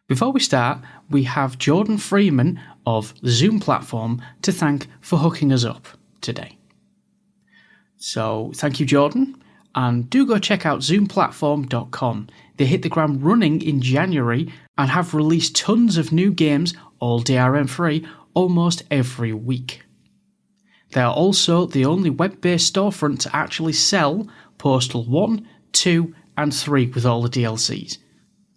Before we start, we have Jordan Freeman of the Zoom platform to thank for hooking us up today. So thank you, Jordan, and do go check out zoomplatform.com. They hit the ground running in January and have released tons of new games, all DRM free, almost every week. They are also the only web-based storefront to actually sell Postal 1, 2 and 3 with all the DLCs,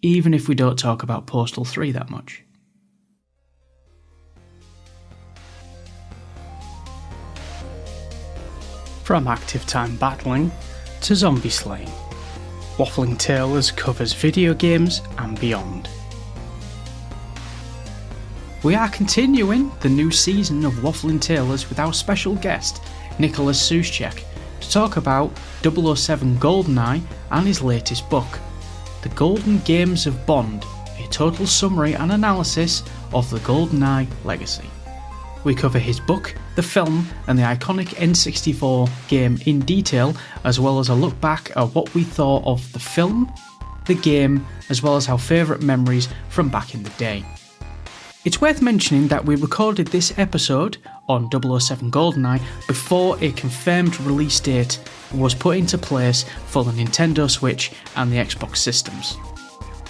even if we don't talk about Postal 3 that much. From active time battling to zombie slaying, Waffling Taylors covers video games and beyond. We are continuing the new season of Waffling Taylors with our special guest, Nicolás Suszczyk, to talk about 007 GoldenEye and his latest book, The Golden Games of Bond, a total summary and analysis of the GoldenEye legacy. We cover his book, the film, and the iconic N64 game in detail, as well as a look back at what we thought of the film, the game, as well as our favourite memories from back in the day. It's worth mentioning that we recorded this episode on 007 GoldenEye before a confirmed release date was put into place for the Nintendo Switch and the Xbox systems.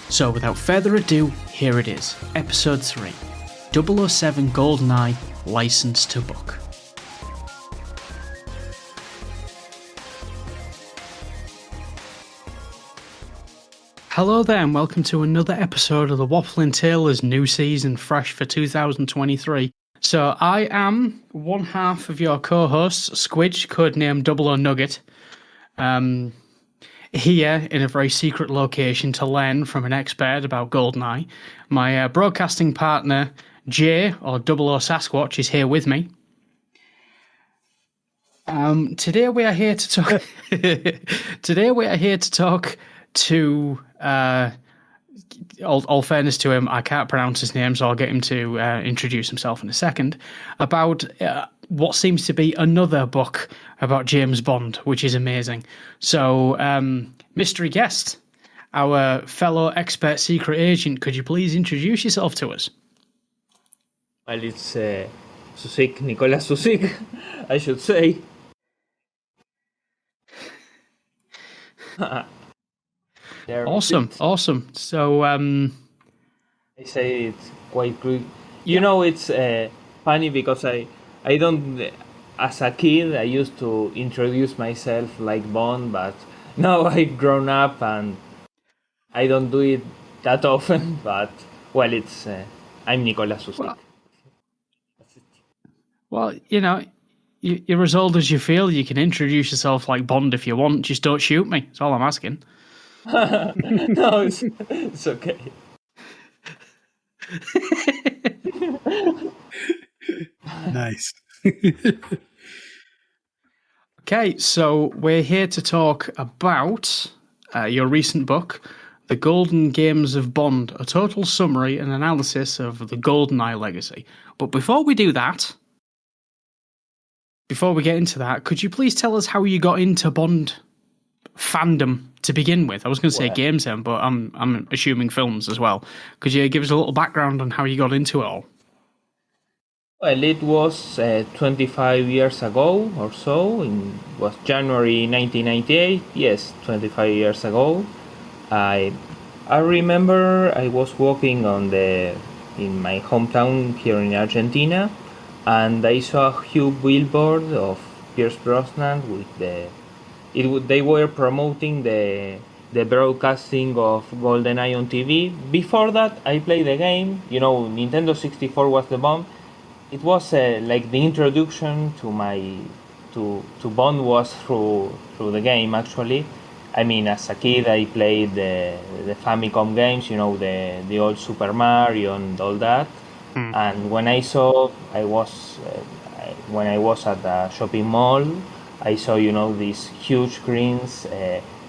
So without further ado, here it is, Episode 3, 007 GoldenEye License to Book. Hello there and welcome to another episode of the Waffling Taylors new season, fresh for 2023. So I am one half of your co-hosts, Squidge, codenamed Double O Nugget, here in a very secret location to learn from an expert about GoldenEye. My broadcasting partner, Jay, or Double O Sasquatch, is here with me. Today we are here to talk. To all fairness to him, I can't pronounce his name, so I'll get him to introduce himself in a second, about what seems to be another book about James Bond, which is amazing. So, mystery guest, our fellow expert secret agent, could you please introduce yourself to us? Well, it's Suszczyk, Nicolás Suszczyk, I should say. Awesome. So, I say it's quite good. You know, it's funny because I don't, as a kid, I used to introduce myself like Bond, but now I've grown up and I don't do it that often, but, well, it's, I'm Nicolás Suszczyk. Well, you know, you're as old as you feel. You can introduce yourself like Bond if you want. Just don't shoot me. That's all I'm asking. No, it's okay. Nice. Okay, so we're here to talk about your recent book, The Golden Games of Bond, a total summary and analysis of the GoldenEye legacy. But before we do that, before we get into that, could you please tell us how you got into Bond fandom to begin with? I was going to say games then, but I'm assuming films as well. Could you give us a little background on how you got into it all? Well, it was 25 years ago or so. It was January 1998. Yes, 25 years ago. I remember I was walking in my hometown here in Argentina, and I saw a huge billboard of Pierce Brosnan with they were promoting the broadcasting of GoldenEye on TV. Before that, I played the game. You know, Nintendo 64 was the bomb. It was like the introduction to Bond was through the game, actually. I mean, as a kid, I played the Famicom games, you know, the old Super Mario and all that. And when I was at the shopping mall, I saw, you know, these huge screens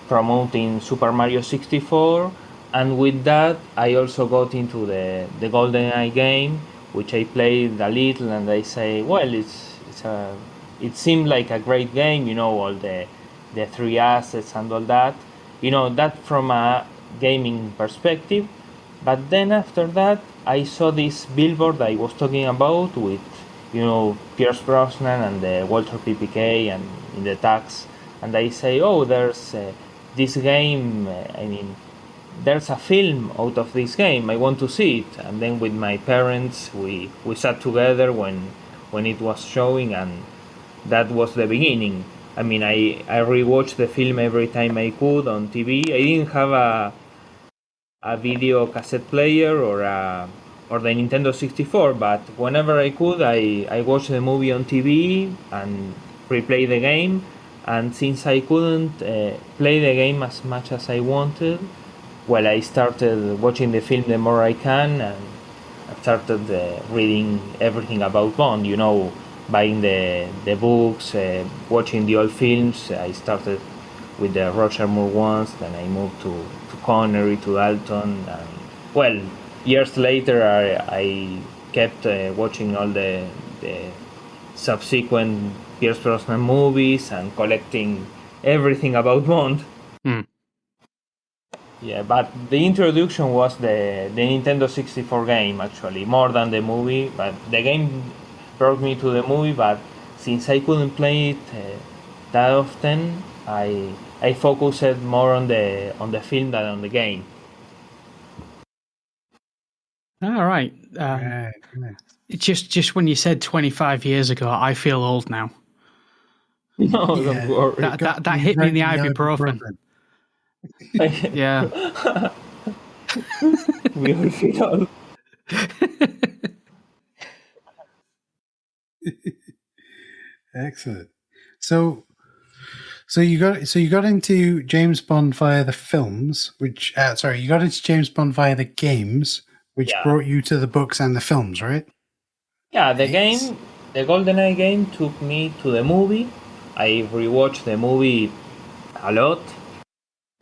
promoting Super Mario 64, and with that I also got into the GoldenEye game, which I played a little, and I say, well, it seemed like a great game, you know, all the three assets and all that, you know, that from a gaming perspective. But then after that, I saw this billboard I was talking about with, Pierce Brosnan and the Walter PPK and in the tags, and I say, oh, there's this game. There's a film out of this game. I want to see it. And then with my parents, we sat together when it was showing, and that was the beginning. I rewatched the film every time I could on TV. I didn't have a video cassette player or the Nintendo 64, but whenever I could, I watched the movie on TV and replay the game. And since I couldn't play the game as much as I wanted, well, I started watching the film the more I can, and I started reading everything about Bond, buying the books, watching the old films. I started with the Roger Moore ones, then I moved to Connery, to Dalton, and, well, years later I kept watching all the subsequent Pierce Brosnan movies and collecting everything about Bond. Yeah, but the introduction was the Nintendo 64 game, actually, more than the movie. But the game brought me to the movie, but since I couldn't play it that often, I focused more on the film than on the game. All right. Right. Just when you said 25 years ago, I feel old now. No, don't worry. That hit me in the ibuprofen. Yeah. We all feel old. Excellent. So you got into James Bond via the films, which you got into James Bond via the games, which brought you to the books and the films, right? Yeah, the GoldenEye game took me to the movie. I rewatched the movie a lot,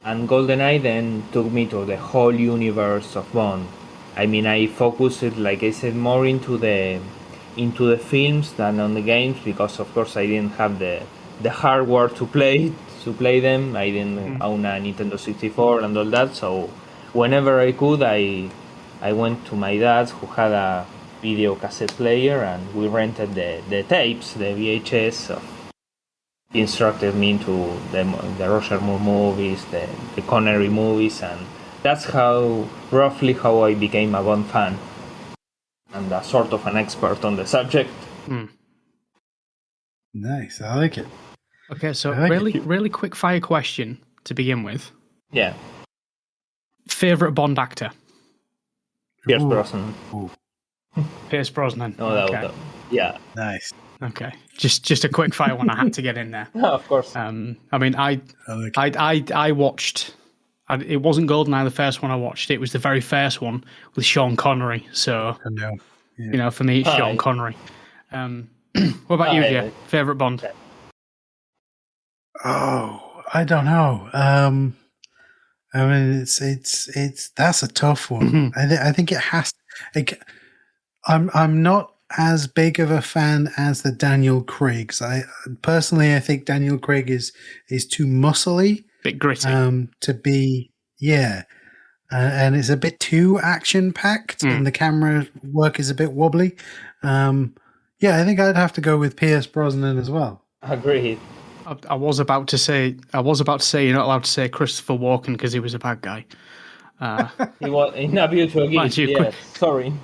and GoldenEye then took me to the whole universe of Bond. I focused, like I said, more into the films than on the games, because of course I didn't have the hardware to play them. I didn't own a Nintendo 64 and all that, so whenever I could, I went to my dad's, who had a video cassette player, and we rented the tapes, the VHS. He instructed me into the Roger Moore movies, the Connery movies, and that's roughly how I became a Bond fan and a sort of an expert on the subject. Nice, I like it. Okay, so really quick fire question to begin with. Yeah. Favorite Bond actor? Pierce Brosnan. Pierce Brosnan. Okay. Yeah. Nice. Okay, just a quick fire one I had to get in there. Of course. I watched. It wasn't GoldenEye the first one I watched. It was the very first one with Sean Connery. So for me, it's Sean Connery. What about you, Jay? Favorite Bond? Oh, I don't know. It's that's a tough one. I think it has. I'm not as big of a fan as the Daniel Craigs. I think Daniel Craig is too muscly, bit gritty, to be and it's a bit too action packed, and the camera work is a bit wobbly. I think I'd have to go with Pierce Brosnan as well. Agreed. I was about to say you're not allowed to say Christopher Walken because he was a bad guy. He was in A View to a Kill. Yes, sorry.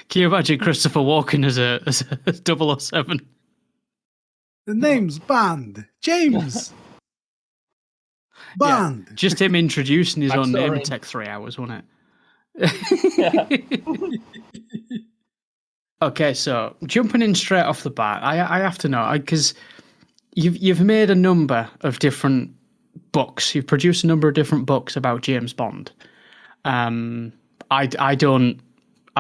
Can you imagine Christopher Walken as a 007? The name's Bond. James. Bond. Yeah, just him introducing his own name would take 3 hours, wouldn't it? Okay, so jumping in straight off the bat, I have to know, because you've made a number of different books. You've produced a number of different books about James Bond. I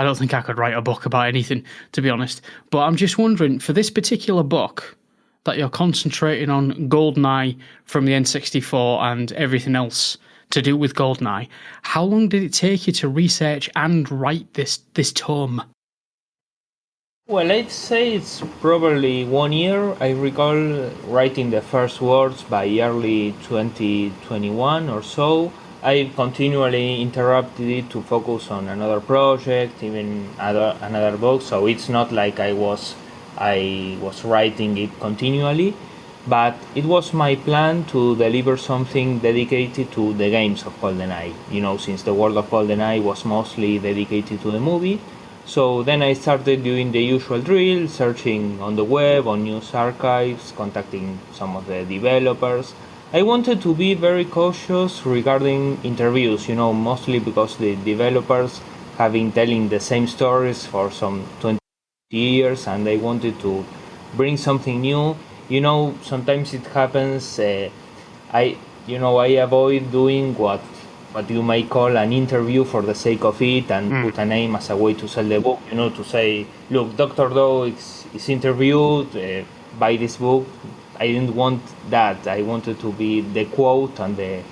don't think I could write a book about anything, to be honest. But I'm just wondering, for this particular book that you're concentrating on GoldenEye from the N64 and everything else to do with GoldenEye, how long did it take you to research and write this tome? Well, I'd say it's probably 1 year. I recall writing the first words by early 2021 or so. I continually interrupted it to focus on another project, even another book. So it's not like I was writing it continually, but it was my plan to deliver something dedicated to the games of GoldenEye. Since the world of GoldenEye was mostly dedicated to the movie. So then I started doing the usual drill, searching on the web, on news archives, contacting some of the developers. I wanted to be very cautious regarding interviews, mostly because the developers have been telling the same stories for some 20 years, and I wanted to bring something new. Sometimes it happens. I avoid doing what you might call an interview for the sake of it and put a name as a way to sell the book. To say, look, Dr. Doe is interviewed, buy this book. I didn't want that. I wanted to be the quote and the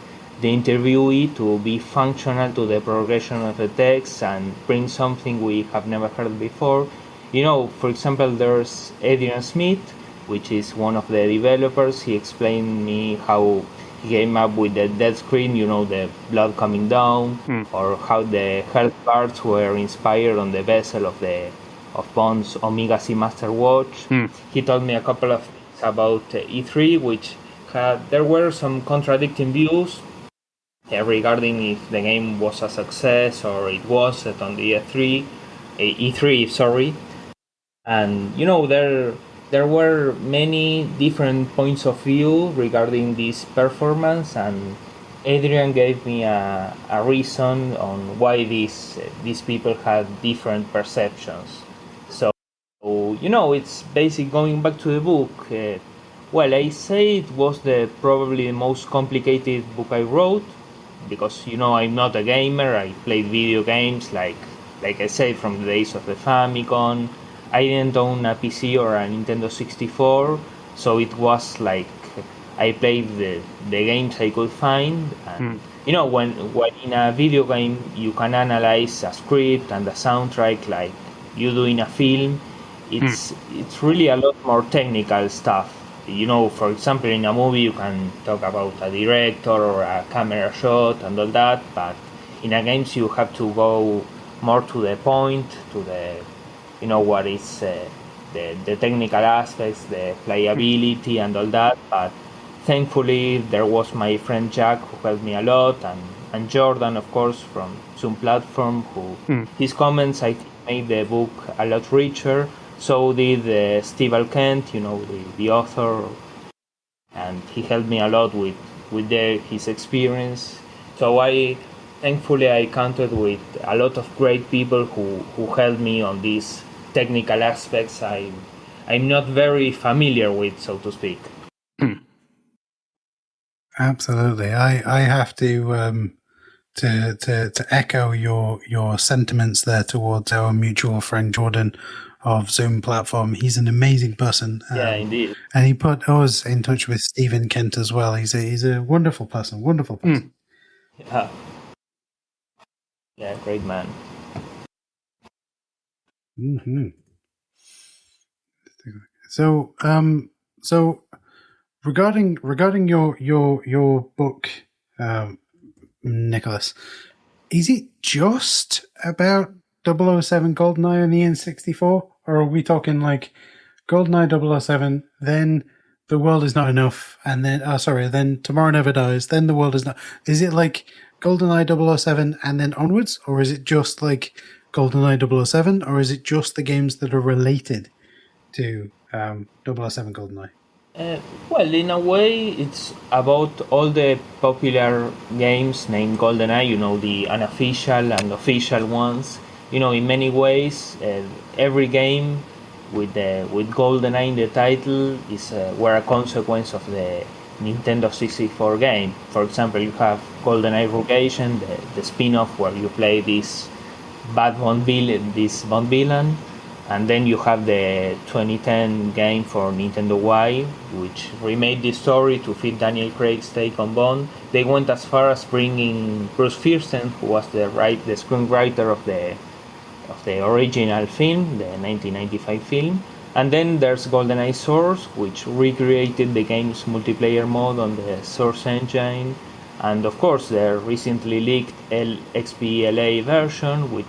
interviewee to be functional to the progression of the text and bring something we have never heard before. For example, there's Adrian Smith, which is one of the developers. He explained me how he came up with the dead screen, the blood coming down, or how the health cards were inspired on the bezel of Bond's Omega Seamaster watch. He told me a couple of things about E3, which there were some contradicting views regarding if the game was a success or it wasn't on the E3, sorry. And there were many different points of view regarding this performance, and Adrian gave me a reason on why these people had different perceptions. So it's basically going back to the book. I say it was probably the most complicated book I wrote because I'm not a gamer. I played video games like I said from the days of the Famicom. I didn't own a PC or a Nintendo 64, so it was like I played the games I could find. And, when in a video game you can analyze a script and a soundtrack like you do in a film, it's really a lot more technical stuff. For example, in a movie you can talk about a director or a camera shot and all that, but in a games you have to go more to the point, to the what is the technical aspects, the playability and all that. But thankfully there was my friend Jack who helped me a lot, and Jordan, of course, from Zoom Platform, who his comments I think made the book a lot richer. So did Steve Alkent, the author, and he helped me a lot with his experience. So thankfully I counted with a lot of great people who helped me on these technical aspects I'm not very familiar with, so to speak. Absolutely. I have to echo your sentiments there towards our mutual friend Jordan of Zoom Platform. He's an amazing person. Yeah, indeed. And he put us in touch with Stephen Kent as well. He's a wonderful person. Wonderful person. Yeah, great man. Mm-hmm. So regarding your book, Nicholas, is it just about 007 GoldenEye and the N64, or are we talking like GoldenEye 007, then The World Is Not Enough, and then then Tomorrow Never Dies, then The World Is Not? Is it like GoldenEye 007 and then onwards, or is it just like GoldenEye 007, or is it just the games that are related to 007 GoldenEye? In a way, it's about all the popular games named GoldenEye, the unofficial and official ones. In many ways, every game with GoldenEye in the title were a consequence of the Nintendo 64 game. For example, you have GoldenEye Rugation, the spin-off where you play this Bond villain, and then you have the 2010 game for Nintendo Y, which remade the story to fit Daniel Craig's take on Bond. They went as far as bringing Bruce Firsten, who was the screenwriter of the original film, the 1995 film. And then there's GoldenEye Source, which recreated the game's multiplayer mode on the Source engine. and of course the recently leaked XBLA version,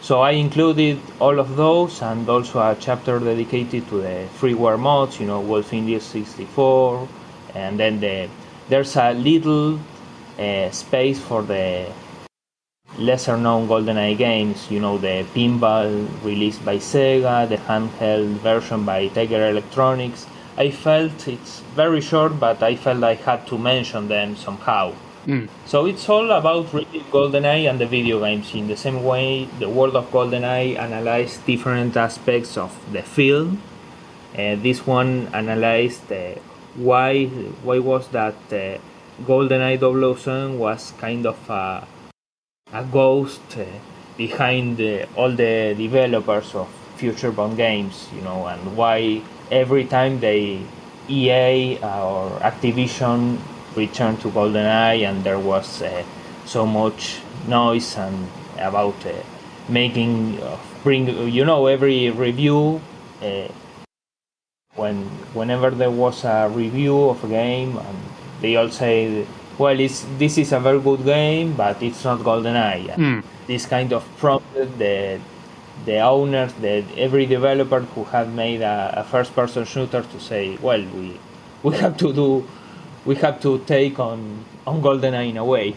so I included all of those and also a chapter dedicated to the freeware mods, Waffling 64, and then there's a little space for the lesser known GoldenEye games, the pinball released by Sega, the handheld version by Tiger Electronics. I felt it's very short, but I felt I had to mention them somehow. So it's all about really GoldenEye and the video games. In the same way, the world of GoldenEye analyzed different aspects of the film. This one analyzed why was that GoldenEye 007 was kind of a ghost behind all the developers of future Bond games, and why every time EA or Activision returned to GoldenEye and there was so much noise and about every review, whenever there was a review of a game, and they all say, well, this is a very good game, but it's not GoldenEye. This kind of prompted the owners, every developer who had made a first-person shooter to say, well, we have to take on GoldenEye in a way.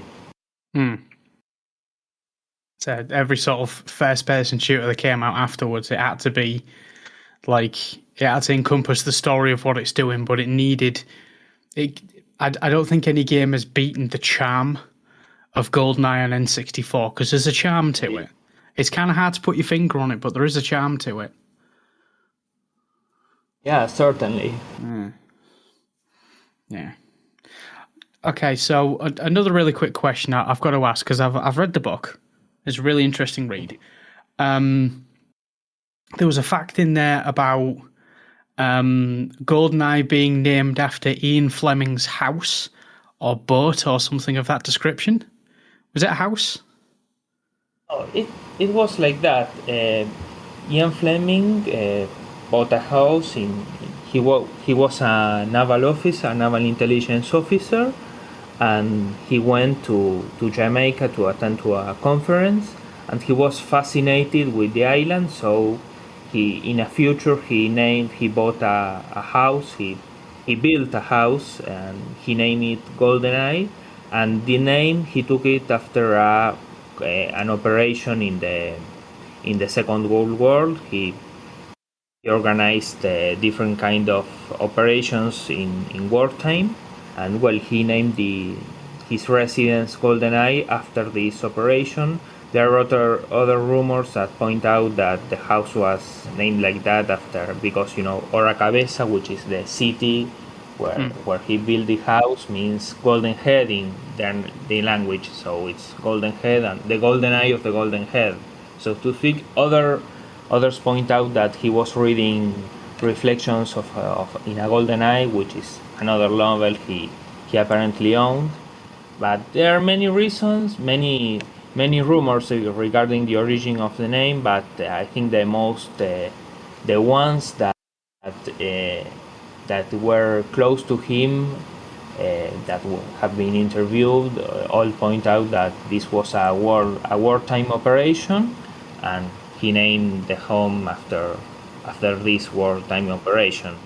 So every sort of first-person shooter that came out afterwards, it had to be like, it had to encompass the story of what it's doing, but it needed it. I don't think any game has beaten the charm of GoldenEye on N64, because there's a charm to it. It's kind of hard to put your finger on it, but there is a charm to it. Yeah, certainly. Yeah. Okay, so another really quick question I've got to ask, because I've read the book. It's a really interesting read. There was a fact in there about GoldenEye being named after Ian Fleming's house or boat or something of that description. Was it a house? Oh, it was like that. Ian Fleming bought a house he was a naval officer, a naval intelligence officer, and he went to Jamaica to attend to a conference, and he was fascinated with the island, so in a future he bought a house, he built a house and he named it GoldenEye, and the name he took it after an operation in the Second World War. He organized different kind of operations in wartime, and well, he named his residence GoldenEye after this operation. There are other rumors that point out that the house was named like that because Ora Cabeza, which is the city where he built the house, means golden head in the language, so it's golden head and the golden eye of the golden head. So to speak, others point out that he was reading Reflections of in a Golden Eye, which is another novel he apparently owned. But there are many reasons, many rumors regarding the origin of the name, but I think the ones that were close to him, that have been interviewed, all point out that this was a wartime operation, and he named the home after this wartime operation.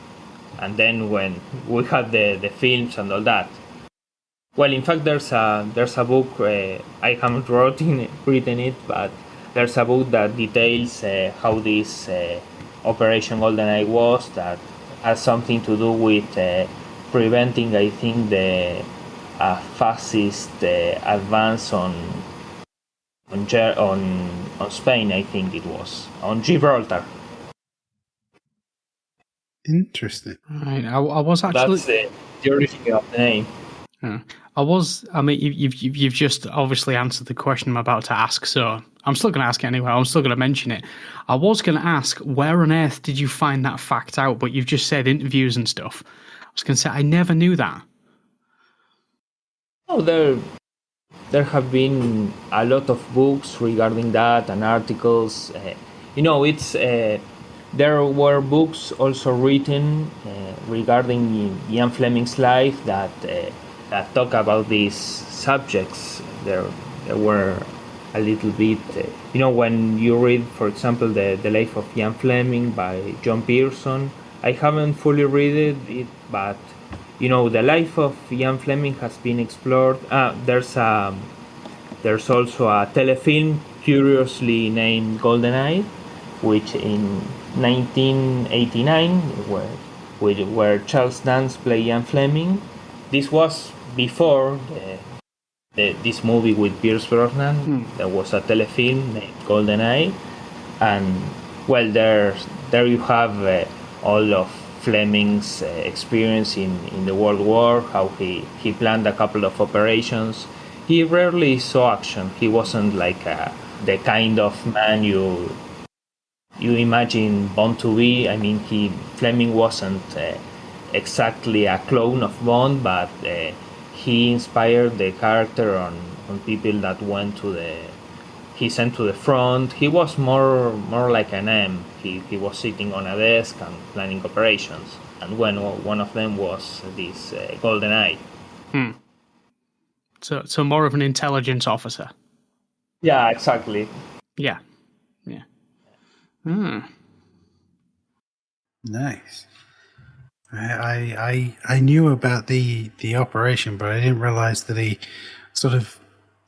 And then when we had the films and all that. Well, in fact, there's a book, I haven't written it, but there's a book that details how this Operation GoldenEye was, that has something to do with preventing, I think, the fascist advance on Spain. I think it was on Gibraltar. Interesting. Right, I was actually. That's the origin of the name. Yeah. I mean, you've just obviously answered the question I'm about to ask, so I'm still going to ask it anyway. I'm still going to mention it. I was going to ask, where on earth did you find that fact out? But you've just said interviews and stuff. I was going to say, I never knew that. Oh, there have been a lot of books regarding that and articles. There were books also written regarding Ian Fleming's life that that talk about these subjects, there were a little bit, when you read, for example, the Life of Ian Fleming by John Pearson. I haven't fully read it, but the life of Ian Fleming has been explored. There's also a telefilm curiously named GoldenEye, which in 1989, where Charles Dance played Ian Fleming. This was before this movie with Pierce Brosnan. There was a telefilm named GoldenEye, and well, there you have all of Fleming's experience in the World War, how he planned a couple of operations. He rarely saw action. He wasn't like the kind of man you imagine Bond to be. I mean, Fleming wasn't exactly a clone of Bond, but he inspired the character on people that he sent to the front. He was more like an M. He was sitting on a desk and planning operations, and one of them was this GoldenEye. So more of an intelligence officer. Yeah, exactly. Yeah. Nice. I knew about the operation, but I didn't realize that he sort of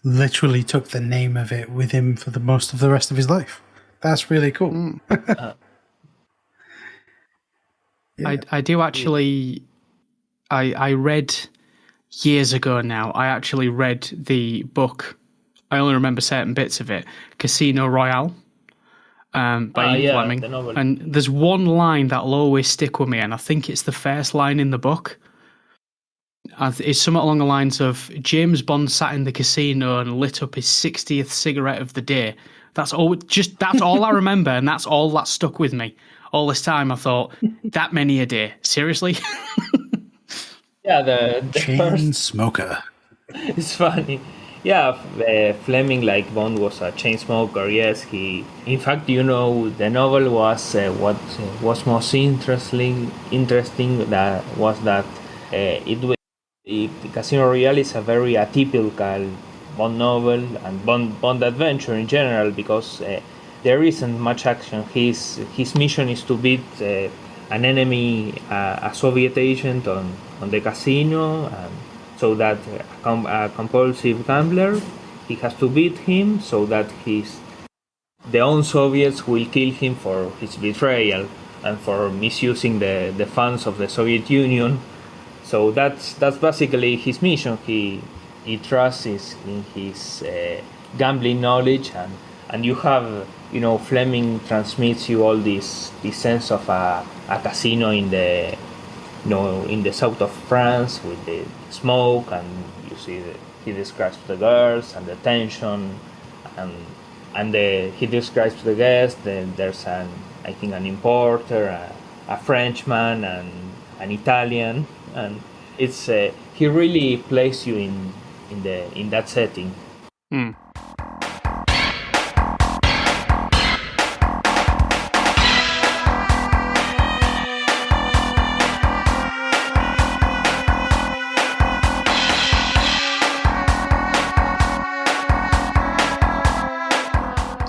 literally took the name of it with him for the most of the rest of his life. That's really cool. Yeah. I do actually. I read years ago now. I actually read the book. I only remember certain bits of it. Casino Royale. By Ian Fleming. The novel. And there's one line that'll always stick with me, and I think it's the first line in the book. It's something along the lines of James Bond sat in the casino and lit up his 60th cigarette of the day. That's all I remember, and that's all that stuck with me. All this time I thought, that many a day? Seriously? Yeah, the chain first smoker. It's funny. Yeah, Fleming, like Bond, was a chain smoker. Yes, in fact, the novel was what was most interesting. That was that Casino Royale is a very atypical Bond novel and Bond adventure in general, because there isn't much action. His mission is to beat an enemy, a Soviet agent on the casino, and so that a compulsive gambler, he has to beat him so that the own Soviets will kill him for his betrayal and for misusing the funds of the Soviet Union. So that's basically his mission. He trusts in his gambling knowledge, and you have Fleming transmits you all this sense of a casino in the south of France with the smoke, and you see he describes the girls and the tension, and he describes the guests. Then there's I think an importer, a Frenchman, and an Italian, and it's he really places you in that setting.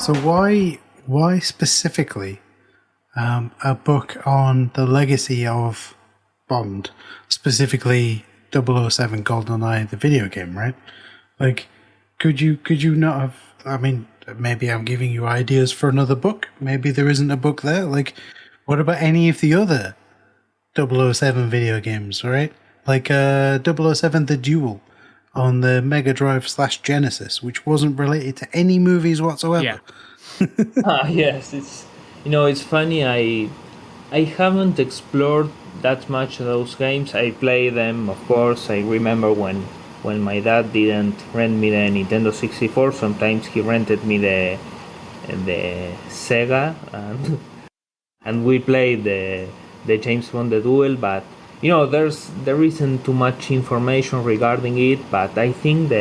So why specifically a book on the legacy of Bond, specifically 007 GoldenEye, the video game, right? Like, could you not have? I mean, maybe I'm giving you ideas for another book. Maybe there isn't a book there. Like, what about any of the other 007 video games, right? Like 007 The Duel on the Mega Drive / Genesis, which wasn't related to any movies whatsoever. Yeah. Yes, it's funny. I haven't explored that much of those games. I play them, of course. I remember when my dad didn't rent me the Nintendo 64. Sometimes he rented me the Sega, and we played the James Bond The Duel. But there isn't too much information regarding it. But I think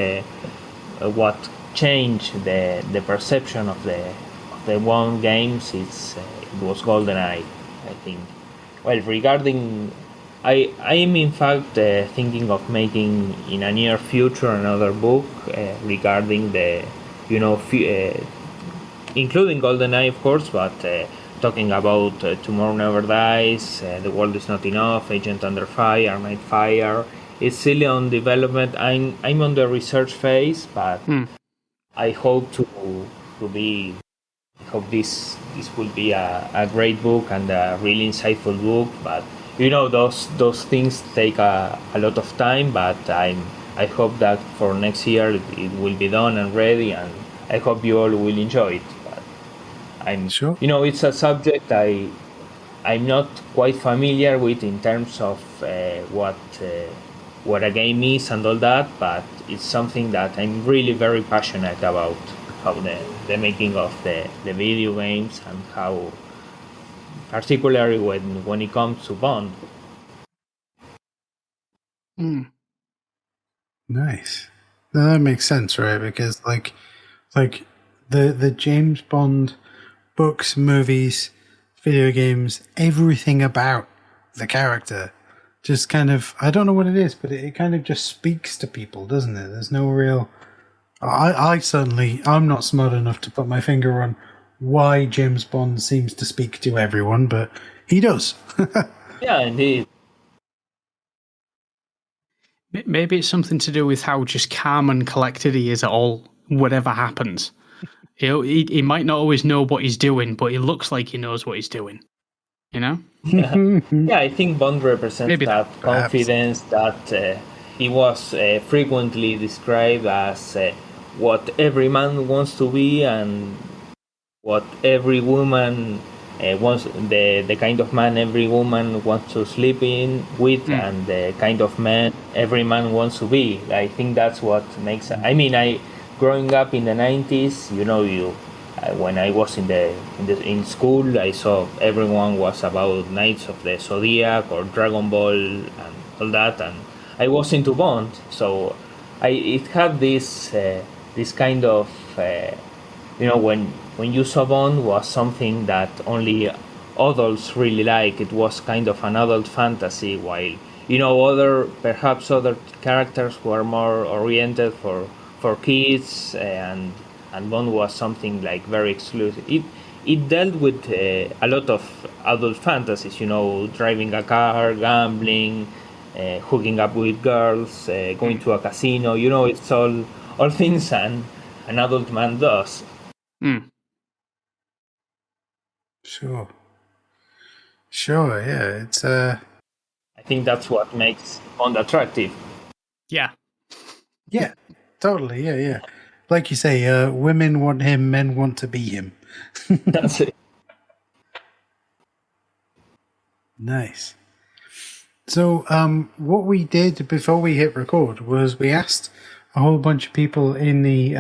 what changed the perception of the Bond games it was GoldenEye, I think. Well, regarding I am in fact thinking of making in a near future another book regarding the, including GoldenEye, of course, but talking about Tomorrow Never Dies, The World Is Not Enough, Agent Under Fire, Night Fire. It's still on development. I'm on the research phase, but I hope to be. I hope this will be a great book and a really insightful book. But those things take a lot of time. But I hope that for next year it will be done and ready, and I hope you all will enjoy it. But I'm sure. It's a subject I'm not quite familiar with in terms of what a game is and all that, but it's something that I'm really very passionate about, how the making of the video games, and how, particularly when it comes to Bond. Nice. No, that makes sense, right? Because like the James Bond books, movies, video games, everything about the character just kind of, I don't know what it is, but it kind of just speaks to people, doesn't it? There's no real... I'm not smart enough to put my finger on why James Bond seems to speak to everyone, but he does. Yeah, indeed. Maybe it's something to do with how just calm and collected he is at all, whatever happens. He might not always know what he's doing, but he looks like he knows what he's doing. Yeah, I think Bond represents maybe that confidence that he was frequently described as what every man wants to be and what every woman wants, the kind of man every woman wants to sleep with, and the kind of man every man wants to be. I think that's what makes... growing up in the 90s, when I was in school, I saw everyone was about Knights of the Zodiac or Dragon Ball and all that, and I was into Bond, so it had this kind of when you saw Bond was something that only adults really like. It was kind of an adult fantasy, while perhaps other characters were more oriented for kids, and Bond was something like very exclusive. It dealt with a lot of adult fantasies, driving a car, gambling, hooking up with girls, going to a casino. It's all things an adult man does. Sure, yeah. It's I think that's what makes Bond attractive. Yeah, totally. Yeah. Like you say, women want him, men want to be him. That's it. Nice. So, what we did before we hit record was we asked a whole bunch of people in the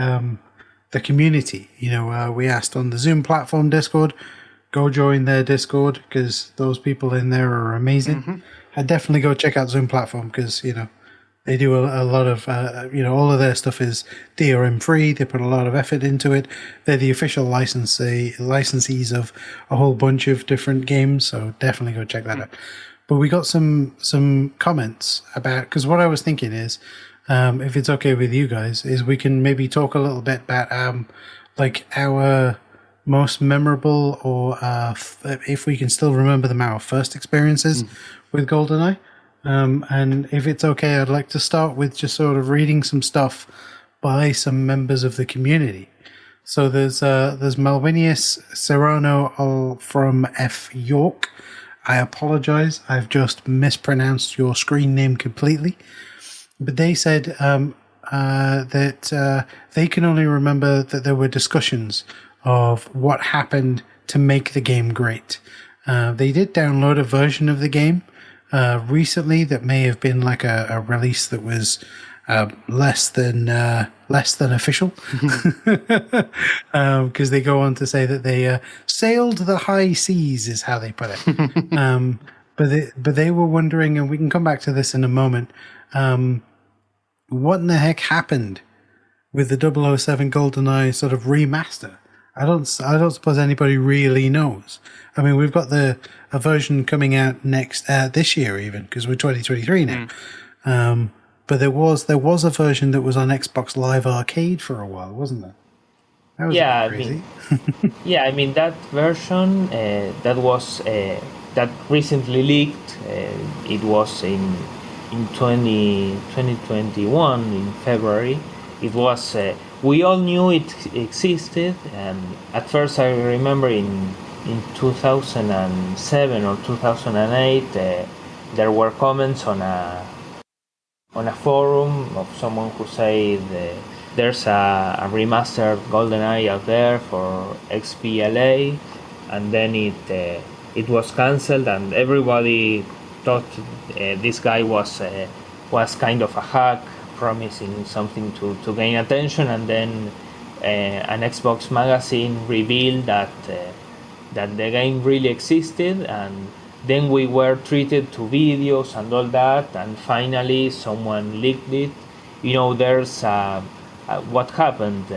community. We asked on the Zoom platform Discord, go join their Discord because those people in there are amazing. I'd definitely go check out Zoom platform because they do a lot of all of their stuff is DRM free. They put a lot of effort into it. They're the official licensees of a whole bunch of different games, so definitely go check that out. But we got some comments about, because what I was thinking is, if it's okay with you guys, is we can maybe talk a little bit about like our most memorable, or if we can still remember them, our first experiences with GoldenEye. And if it's okay, I'd like to start with just sort of reading some stuff by some members of the community. So there's Malvinius Serrano from F York. I apologize, I've just mispronounced your screen name completely. But they said that they can only remember that there were discussions of what happened to make the game great. They did download a version of the game recently that may have been like a release that was less than official, because they go on to say that they sailed the high seas, is how they put it. But they were wondering, and we can come back to this in a moment, what in the heck happened with the 007 GoldenEye sort of remaster? I don't suppose anybody really knows. I mean, we've got a version coming out this year even, because we're 2023 now. But there was a version that was on Xbox Live Arcade for a while, wasn't there? That was crazy. I mean that version that was that recently leaked. It was in 2021 in February. It was we all knew it existed, and at first I remember in 2007 or 2008 there were comments on a forum of someone who said there's a remastered GoldenEye out there for XBLA, and then it was cancelled, and everybody thought this guy was kind of a hack, promising something to gain attention, and then an Xbox magazine revealed that the game really existed, and then we were treated to videos and all that, and finally someone leaked it. There's what happened.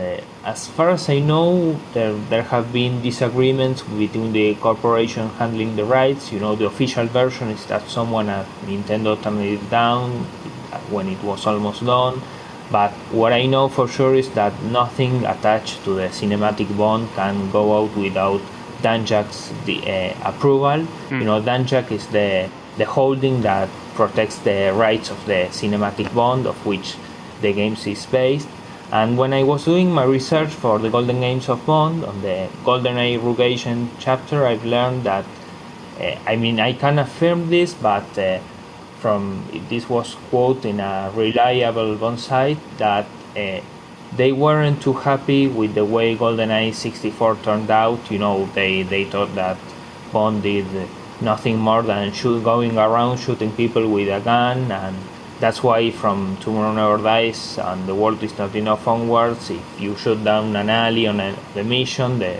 As far as I know, there have been disagreements between the corporation handling the rights. The official version is that someone at Nintendo turned it down when it was almost done. But what I know for sure is that nothing attached to the cinematic bond can go out without Danjak's approval. Danjak is the holding that protects the rights of the cinematic bond, of which the games is based. And when I was doing my research for the Golden Games of Bond on the GoldenEye Rugation chapter, I've learned that I can affirm this, but this was quote in a reliable Bond site that they weren't too happy with the way GoldenEye 64 turned out. They thought that Bond did nothing more than going around shooting people with a gun, and that's why from Tomorrow Never Dies and The World Is Not Enough onwards, if you shoot down an alley on the mission, the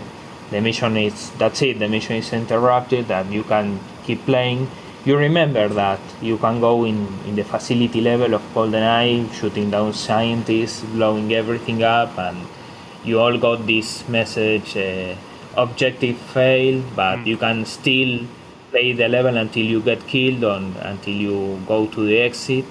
mission that's it. The mission is interrupted, and you can keep playing. You remember that you can go in the facility level of GoldenEye, shooting down scientists, blowing everything up, and you all got this message, objective failed, but you can still play the level until you get killed until you go to the exit.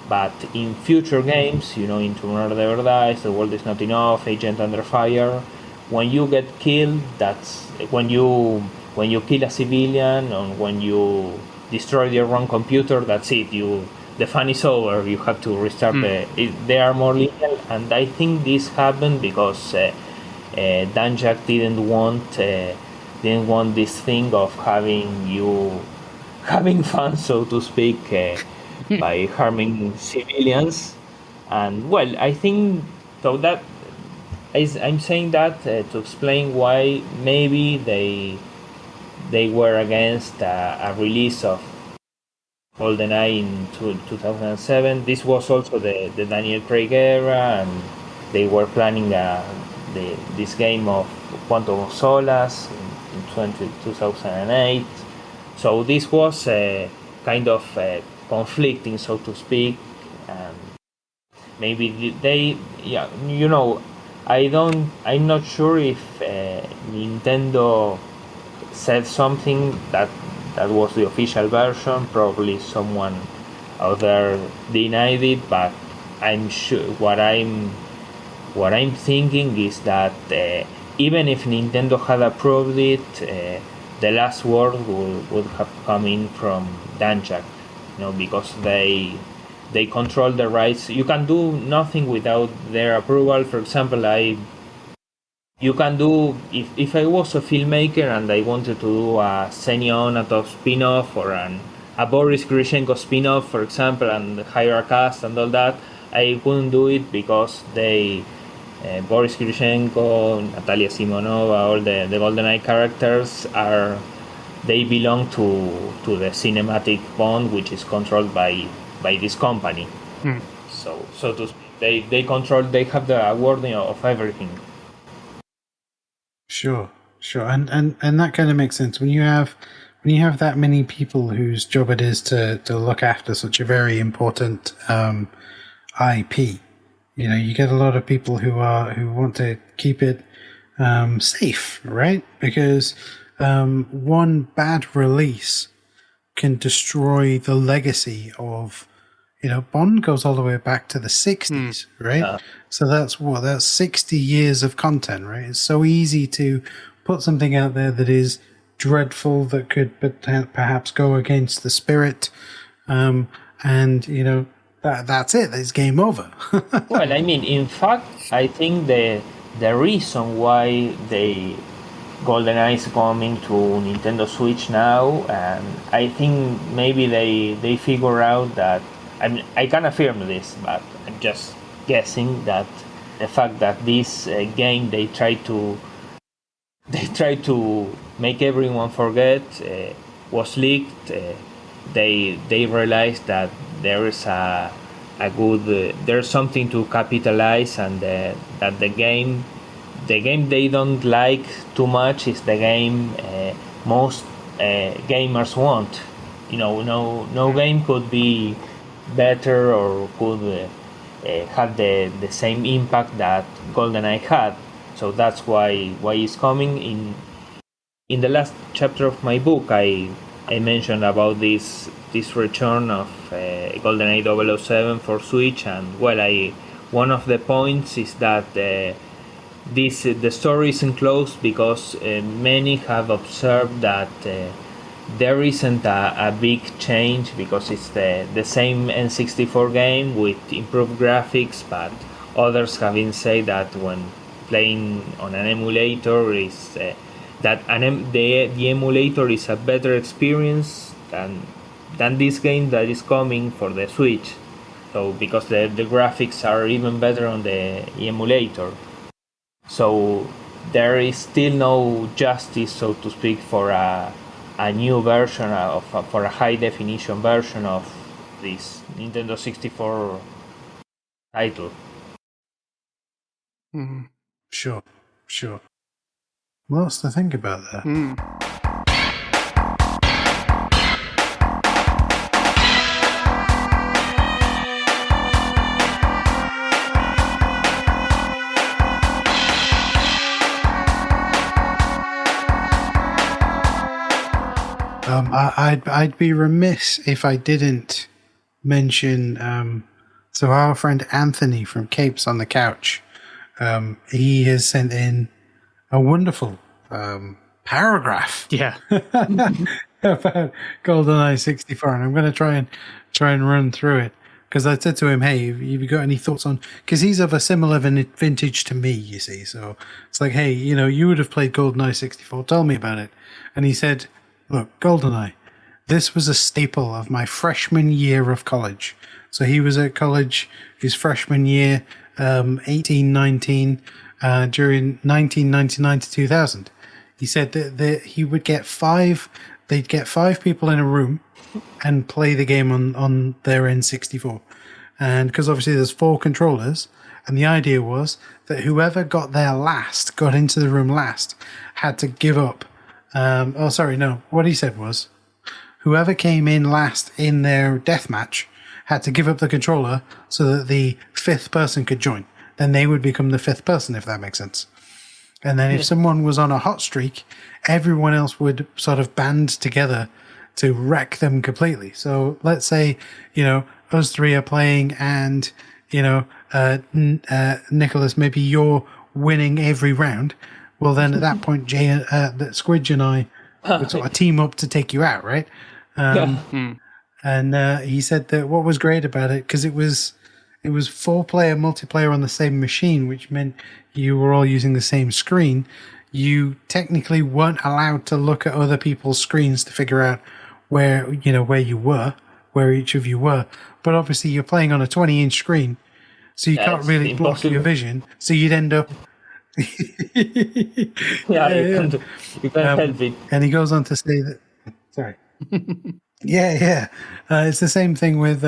But in future games, in Tomorrow Never Dies, The World Is Not Enough, Agent Under Fire, when you get killed, that's when you kill a civilian, or when you destroy your own computer, that's it. The fun is over. You have to restart. They are more legal, and I think this happened because Danjak didn't want this thing of having fun, so to speak, by harming civilians. And well, I think so that I'm saying that to explain why maybe they were against a release of GoldenEye in 2007. This was also the Daniel Craig era, and they were planning this game of Quantum of Solace in 2008. So this was kind of conflicting, so to speak. Maybe I'm not sure if Nintendo said something that was the official version. Probably someone out there denied it, but I'm sure what I'm thinking is that even if Nintendo had approved it, the last word would have come in from Danjak, because they control the rights. You can do nothing without their approval. For example, you can do, if I was a filmmaker and I wanted to do a Xenia Onatov spin-off or a Boris Grishenko spin-off, for example, and hire a cast and all that, I couldn't do it because Boris Grishenko, Natalia Simonova, all the GoldenEye characters they belong to the cinematic bond, which is controlled by this company. So to speak, they have the awarding of everything. Sure, and that kind of makes sense when you have that many people whose job it is to look after such a very important IP. You get a lot of people who want to keep it safe, right? Because one bad release can destroy the legacy of, Bond goes all the way back to the 60s, right? So that's 60 years of content, right? It's so easy to put something out there that is dreadful, that could perhaps go against the spirit, and that's it. It's game over. Well, I mean, in fact, I think the reason why GoldenEye is coming to Nintendo Switch now, and I think maybe they figure out that, I mean, I can affirm this, but I'm just guessing that the fact that this game they try to make everyone forget was leaked. They realized that there is a good there's something to capitalize, and that the game they don't like too much is the game most gamers want. No game could be better or could have the same impact that GoldenEye had. So that's why it's coming. In the last chapter of my book, I mentioned about this return of GoldenEye 007 for Switch, and one of the points is that the story isn't closed because many have observed that there isn't a big change, because it's the same N64 game with improved graphics, but others have been said that when playing on an emulator is the emulator is a better experience than this game that is coming for the Switch. So because the graphics are even better on the emulator. So there is still no justice, so to speak, for a new version for a high definition version of this Nintendo 64 title. Sure. Lots to think about there. I'd be remiss if I didn't mention so our friend Anthony from Capes on the Couch. He has sent in a wonderful paragraph. Yeah. About GoldenEye 64, and I'm going to try and run through it, because I said to him, "Hey, have you got any thoughts on?" Because he's of a similar vintage to me, you see. So it's like, "Hey, you would have played GoldenEye 64. Tell me about it." And he said, "Look, GoldenEye, this was a staple of my freshman year of college." So he was at college his freshman year, 1819, during 1999 to 2000. He said that he would they'd get five people in a room and play the game on their N64. And because obviously there's four controllers, and the idea was that whoever got into the room last, had to give up. What he said was, whoever came in last in their deathmatch had to give up the controller so that the fifth person could join. Then they would become the fifth person, if that makes sense. And then if someone was on a hot streak, everyone else would sort of band together to wreck them completely. So let's say, us three are playing, and, Nicholas, maybe you're winning every round. Well, then at that point, Squidge and I would sort of team up to take you out, right? And he said that what was great about it, because it was 4-player multiplayer on the same machine, which meant you were all using the same screen. You technically weren't allowed to look at other people's screens to figure out where each of you were. But obviously you're playing on a 20-inch screen, so you can't really block your vision. So you'd end up... You can't help it. And he goes on to say that... Sorry. Yeah. It's the same thing with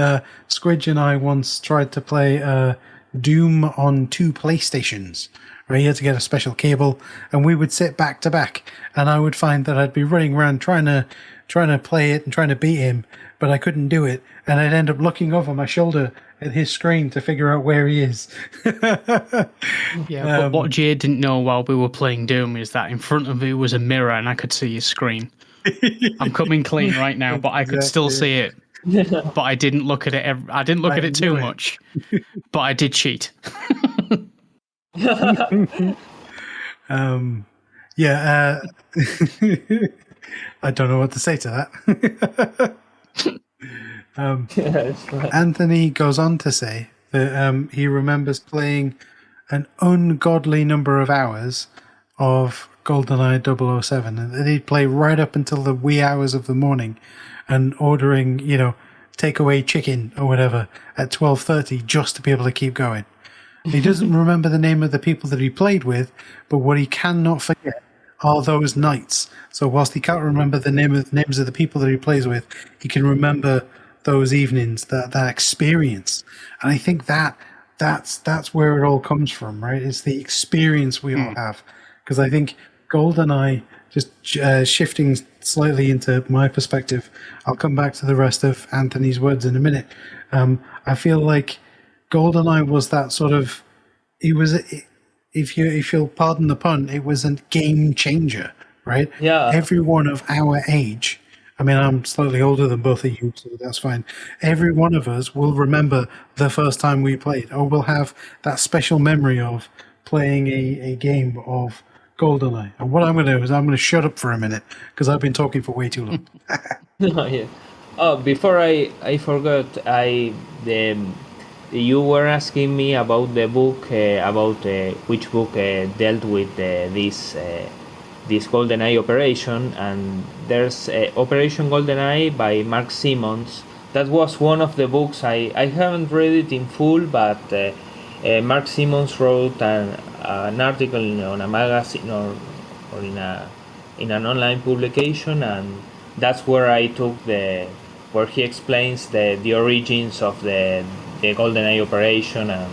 Squidge and I once tried to play Doom on 2 PlayStations, where you had to get a special cable, and we would sit back to back, and I would find that I'd be running around trying to play it and trying to beat him, but I couldn't do it. and I'd end up looking over my shoulder at his screen to figure out where he is. Yeah, but what Jay didn't know while we were playing Doom is that in front of me was a mirror and I could see his screen. I'm coming clean right now, but I could still see it. But I didn't look at it. I didn't look at it too much, but I did cheat. Yeah, I don't know what to say to that. Anthony goes on to say that he remembers playing an ungodly number of hours of GoldenEye 007, and that he'd play right up until the wee hours of the morning and ordering, takeaway chicken or whatever at 12:30 just to be able to keep going. He doesn't remember the name of the people that he played with, but what he cannot forget are those nights. So whilst he can't remember the names of the people that he plays with, he can remember those evenings, that experience. And I think that's where it all comes from, right? It's the experience we all have. Because I think GoldenEye, just shifting slightly into my perspective, I'll come back to the rest of Anthony's words in a minute. I feel like GoldenEye was that sort of, if you'll pardon the pun, it was a game changer, right? Yeah. Everyone of our age, I mean, I'm slightly older than both of you, so that's fine. Every one of us will remember the first time we played, or will have that special memory of playing a game of GoldenEye. And what I'm going to do is I'm going to shut up for a minute, because I've been talking for way too long. Yeah. Oh, before I forgot, you were asking me about the book, which book dealt with this GoldenEye operation, and there's Operation GoldenEye by Mark Simmons. That was one of the books. I haven't read it in full, but Mark Simmons wrote an article on a magazine or in an online publication, and that's where I took where he explains the origins of the GoldenEye operation and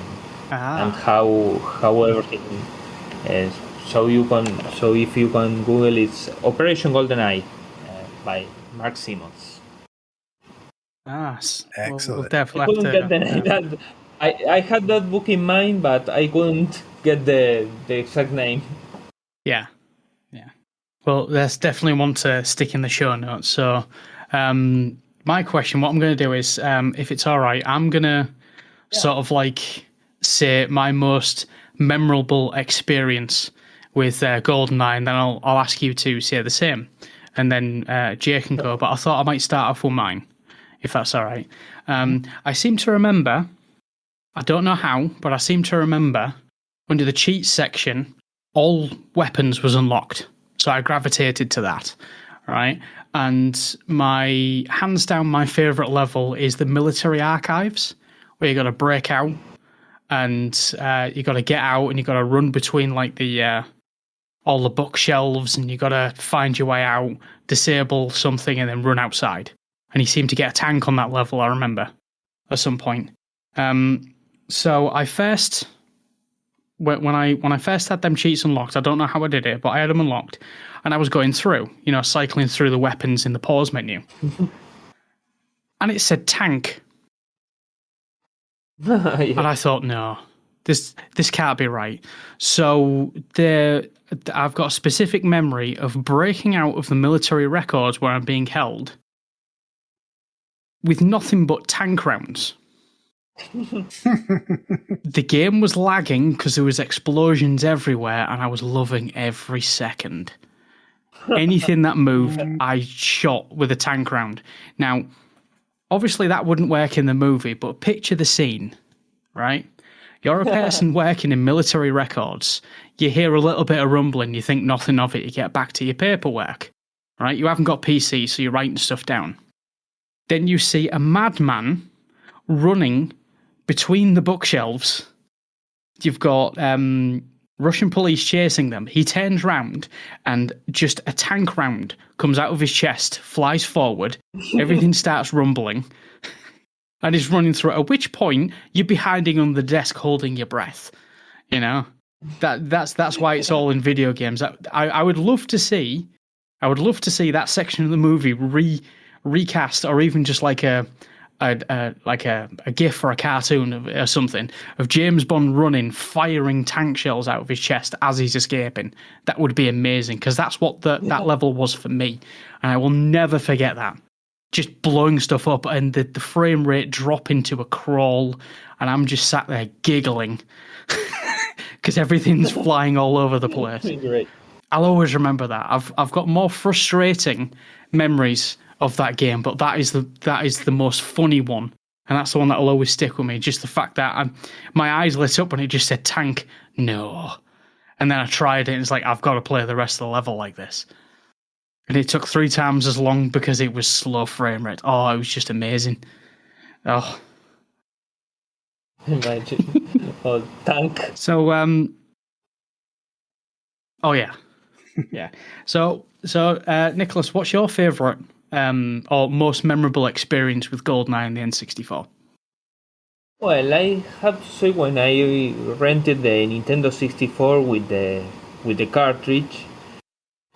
how everything is. So if you can Google, it's Operation GoldenEye by Mark Simmons. Excellent. We'll definitely I couldn't get the name. I had that book in mind, but I couldn't get the exact name. Yeah. Well, there's definitely one to stick in the show notes. So, my question, what I'm going to do is, if it's all right, I'm going to sort of say my most memorable experience with GoldenEye, and then I'll ask you to say the same, and then Jay can go. But I thought I might start off with mine, if that's all right. I seem to remember, I don't know how, but I seem to remember under the cheats section, all weapons was unlocked. So I gravitated to that, right? And hands down, my favourite level is the military archives, where you got to break out and you got to get out and you got to run between all the bookshelves, and you got to find your way out, disable something, and then run outside. And you seem to get a tank on that level, I remember, at some point. So I first, when I first had them cheats unlocked, I don't know how I did it, but I had them unlocked, and I was going through, cycling through the weapons in the pause menu. And it said tank. Yeah. And I thought, no, this can't be right. So I've got a specific memory of breaking out of the military records where I'm being held with nothing but tank rounds. The game was lagging because there was explosions everywhere, and I was loving every second. Anything that moved, I shot with a tank round. Now, obviously that wouldn't work in the movie, but picture the scene, right? You're a person working in military records. You hear a little bit of rumbling, you think nothing of it, you get back to your paperwork, right? You haven't got PC, so you're writing stuff down. Then you see a madman running between the bookshelves. You've got Russian police chasing them. He turns round and just a tank round comes out of his chest, flies forward, everything starts rumbling, and he's running through it, at which point you'd be hiding on the desk holding your breath. That's why it's all in video games. I would love to see that section of the movie recast, or even just like a a GIF or a cartoon or something of James Bond running, firing tank shells out of his chest as he's escaping. That would be amazing, because that's what that level was for me, and I will never forget that. Just blowing stuff up and the frame rate dropping to a crawl, and I'm just sat there giggling because everything's flying all over the place. Great. I'll always remember that. I've got more frustrating memories of that game, but that is the most funny one, and that's the one that will always stick with me. Just the fact that my eyes lit up when it just said tank, no, and then I tried it, and it's like, I've got to play the rest of the level like this. And it took 3 times as long because it was slow frame rate. Oh, it was just amazing. Oh, Imagine. Oh, tank. so oh yeah, yeah. So Nicholas, what's your favourite or most memorable experience with GoldenEye and the N64? Well, I have to say, when I rented the Nintendo 64 with the cartridge,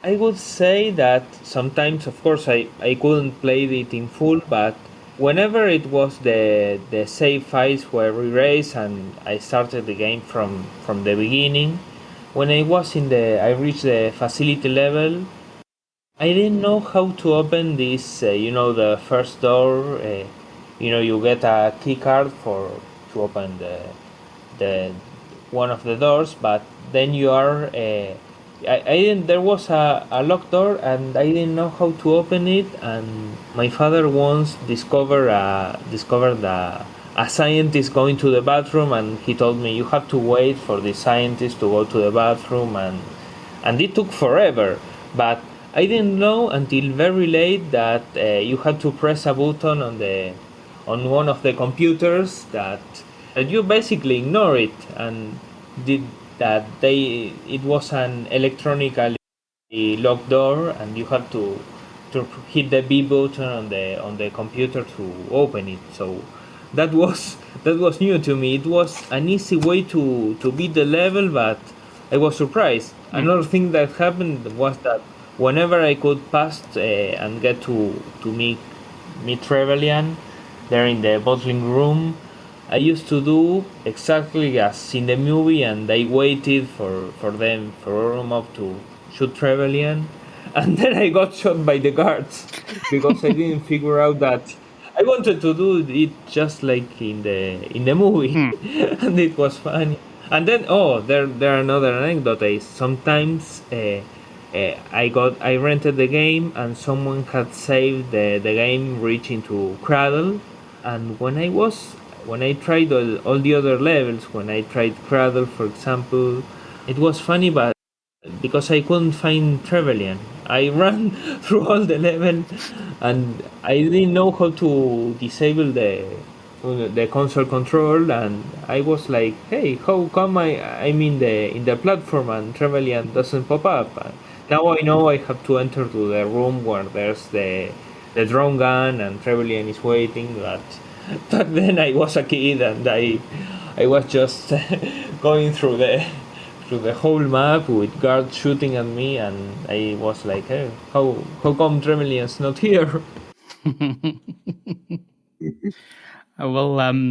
I would say that sometimes, of course, I couldn't play it in full, but whenever it was the save files were erased and I started the game from the beginning, when I reached the facility level, I didn't know how to open this, the first door. You get a key card to open the one of the doors, but then you are there was a locked door and I didn't know how to open it, and my father once discovered a scientist going to the bathroom, and he told me, you have to wait for the scientist to go to the bathroom, and it took forever, but I didn't know until very late that you had to press a button on one of the computers that you basically ignore it, and it was an electronically locked door, and you had to hit the B button on the computer to open it. So that was new to me. It was an easy way to beat the level, but I was surprised. Another thing that happened was that whenever I could pass and get to meet Trevelyan there in the bottling room, I used to do exactly as in the movie, and I waited for Oromov to shoot Trevelyan, and then I got shot by the guards because I didn't figure out that I wanted to do it just like in the movie, and it was funny. And then there another anecdote is sometimes I rented the game and someone had saved the game reaching to Cradle, and when I tried all the other levels, when I tried Cradle, for example, it was funny, but because I couldn't find Trevelyan, I ran through all the level, and I didn't know how to disable the console control, and I was like, hey, how come I'm in the platform and Trevelyan doesn't pop up? Now I know I have to enter to the room where there's the drone gun and Trevelyan is waiting, but back then I was a kid and I was just going through the whole map with guards shooting at me, and I was like, hey, how come Trevelyan's not here? Well,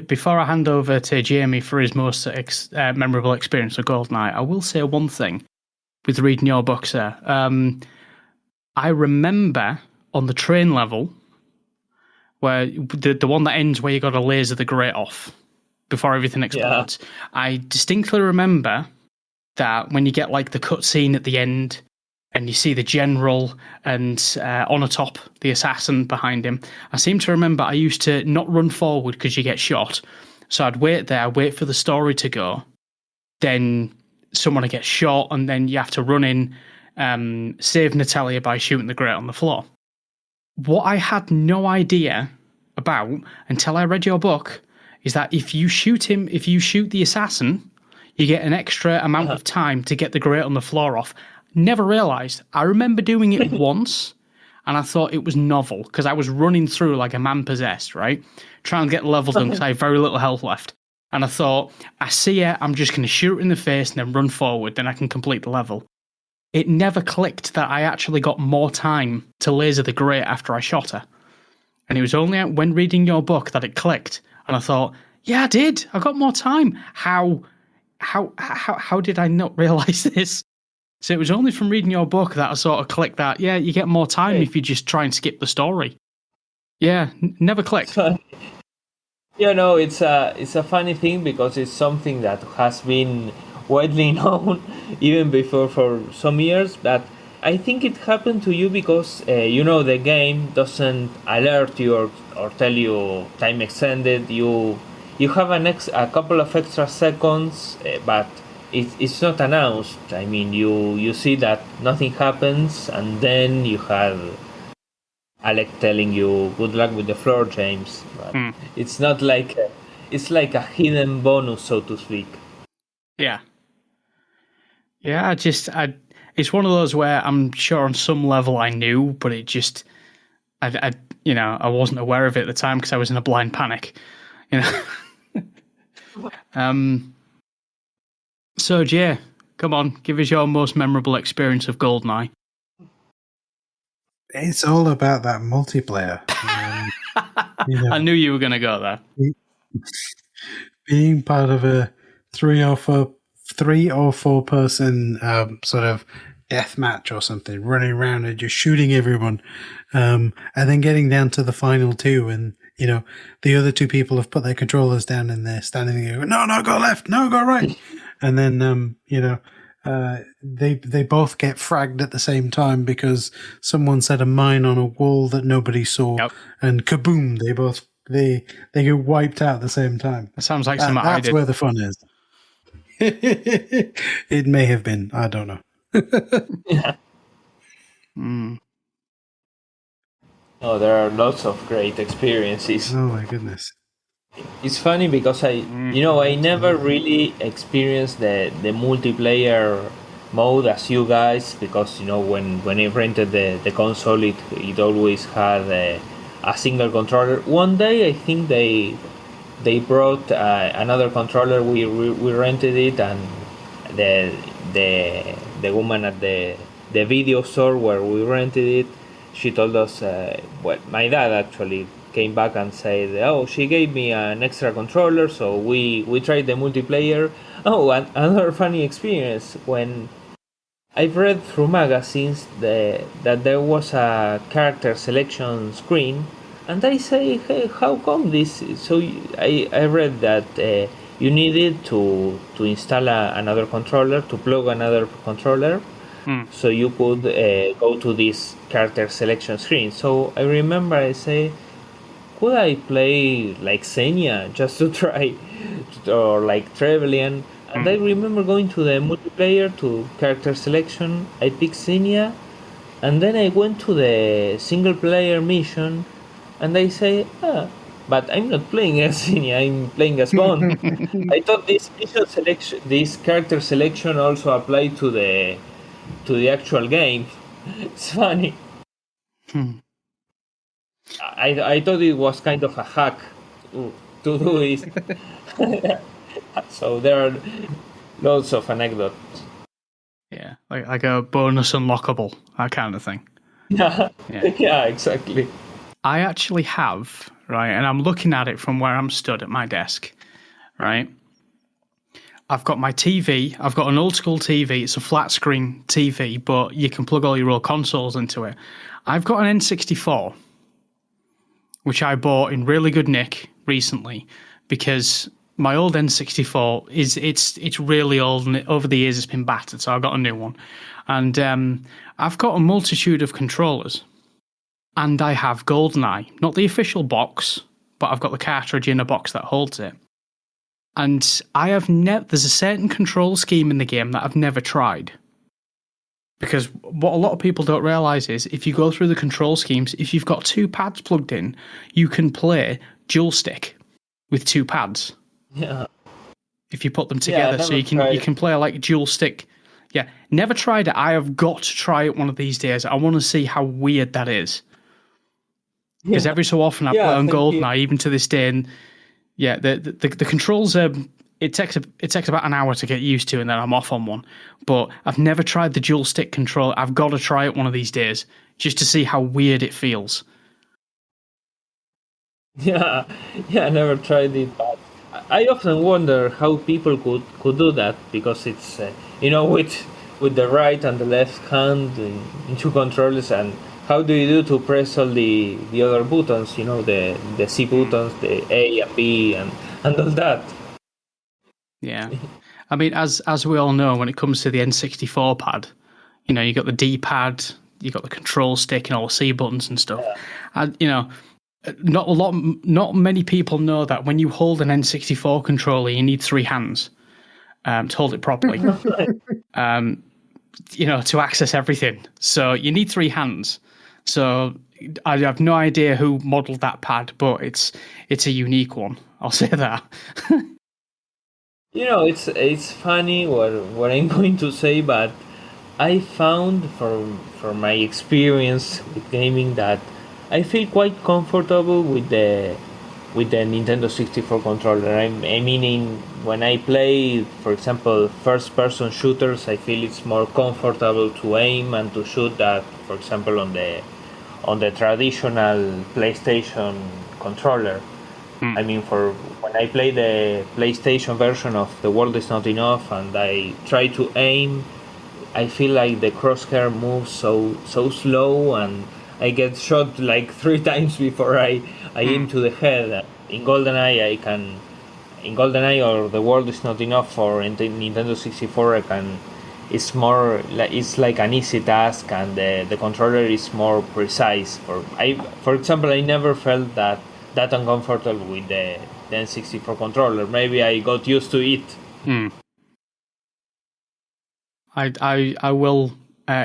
before I hand over to Jamie for his most memorable experience of GoldenEye, I will say one thing with reading your book, sir. I remember on the train level, where the one that ends where you got to laser the grate off before everything explodes. Yeah. I distinctly remember that when you get like the cutscene at the end and you see the general and on a top, the assassin behind him, I seem to remember I used to not run forward because you get shot. So I'd wait there, wait for the story to go. Then someone would get shot, and then you have to run in, save Natalia by shooting the grate on the floor. What I had no idea about until I read your book is that if you shoot the assassin, you get an extra amount of time to get the grate on the floor off. Never realised. I remember doing it once, and I thought it was novel, because I was running through like a man possessed, right? Trying to get the level done because I had very little health left. And I thought, I see her, I'm just going to shoot her in the face and then run forward, then I can complete the level. It never clicked that I actually got more time to laser the grate after I shot her. And it was only when reading your book that it clicked. And I thought, yeah, I did. I got more time. How did I not realize this? So it was only from reading your book that I sort of clicked that, yeah, you get more time if you just try and skip the story. Yeah, never clicked. It's a funny thing because it's something that has been widely known even before for some years, but I think it happened to you because the game doesn't alert you or tell you time extended. You have a couple of extra seconds, but it's not announced. I mean, you see that nothing happens, and then you have Alec telling you good luck with the floor, James. But it's not like it's like a hidden bonus, so to speak. Yeah. Yeah, it's one of those where I'm sure on some level I knew, but it just, I wasn't aware of it at the time because I was in a blind panic, So Jay, come on, give us your most memorable experience of GoldenEye. It's all about that multiplayer. I knew you were going to go there. Being part of a three or four person sort of death match or something, running around and just shooting everyone, and then getting down to the final two, and the other two people have put their controllers down and they're standing there going, no, go left, no, go right. And then they both get fragged at the same time because someone set a mine on a wall that nobody saw. Yep. And kaboom, they get wiped out at the same time. That sounds like something I did. That's where the fun is. It may have been, I don't know. Yeah. Oh, there are lots of great experiences. Oh my goodness. It's funny because I never really experienced the multiplayer mode as you guys, because when I rented the console, it always had a single controller. One day I think they brought another controller. We rented it, and the woman at the video store where we rented it, she told us, my dad actually came back and said, oh, she gave me an extra controller, so we tried the multiplayer. Oh, and another funny experience, when I've read through magazines that there was a character selection screen, and I say, hey, how come this? So I read that you needed to install another controller, to plug another controller, so you could go to this character selection screen. So I remember I say, could I play like Xenia just to try, or like Trevelyan? And I remember going to the multiplayer, to character selection, I picked Xenia, and then I went to the single player mission, and I say, but I'm not playing as Xenia, I'm playing as Bond. I thought this mission selection, this character selection also applied to the actual game. It's funny. I thought it was kind of a hack to do this. So there are lots of anecdotes. Yeah, like a bonus unlockable, that kind of thing. Yeah, exactly. I actually have, right, and I'm looking at it from where I'm stood at my desk, right? I've got my TV. I've got an old school TV. It's a flat screen TV, but you can plug all your old consoles into it. I've got an N64, which I bought in really good nick recently, because my old N64 it's really old, and over the years it's been battered, so I got a new one. And I've got a multitude of controllers, and I have GoldenEye, not the official box, but I've got the cartridge in a box that holds it. And I have there's a certain control scheme in the game that I've never tried. Because what a lot of people don't realise is, if you go through the control schemes, if you've got two pads plugged in, you can play dual stick with two pads. Yeah. If you put them together, so you can play like dual stick. Yeah, never tried it. I have got to try it one of these days. I want to see how weird that is. Because every so often I play on GoldenEye, even to this day, and yeah, the controls it takes about an hour to get used to, and then I'm off on one. But I've never tried the dual stick control. I've got to try it one of these days just to see how weird it feels. Yeah, yeah, I never tried it, but I often wonder how people could do that because it's with the right and the left hand in two controllers, and how do you do to press all the other buttons? The C buttons, the A and B, and all that. Yeah. I mean, as we all know, when it comes to the N64 pad, you got the D-pad, you got the control stick and all the C buttons and stuff. And not many people know that when you hold an N64 controller, you need three hands to hold it properly. To access everything. So you need three hands. So I have no idea who modeled that pad, but it's a unique one. I'll say that. It's funny what I'm going to say, but I found from my experience with gaming that I feel quite comfortable with the Nintendo 64 controller. I mean, when I play, for example, first-person shooters, I feel it's more comfortable to aim and to shoot that, for example, on the traditional PlayStation controller. I mean, for when I play the PlayStation version of The World Is Not Enough and I try to aim, I feel like the crosshair moves so slow, and I get shot like 3 times before I aim to the head. In GoldenEye or The World Is Not Enough for Nintendo 64, it's more like it's like an easy task, and the controller is more precise. For example, I never felt that uncomfortable with the N64 controller. Maybe I got used to it. I will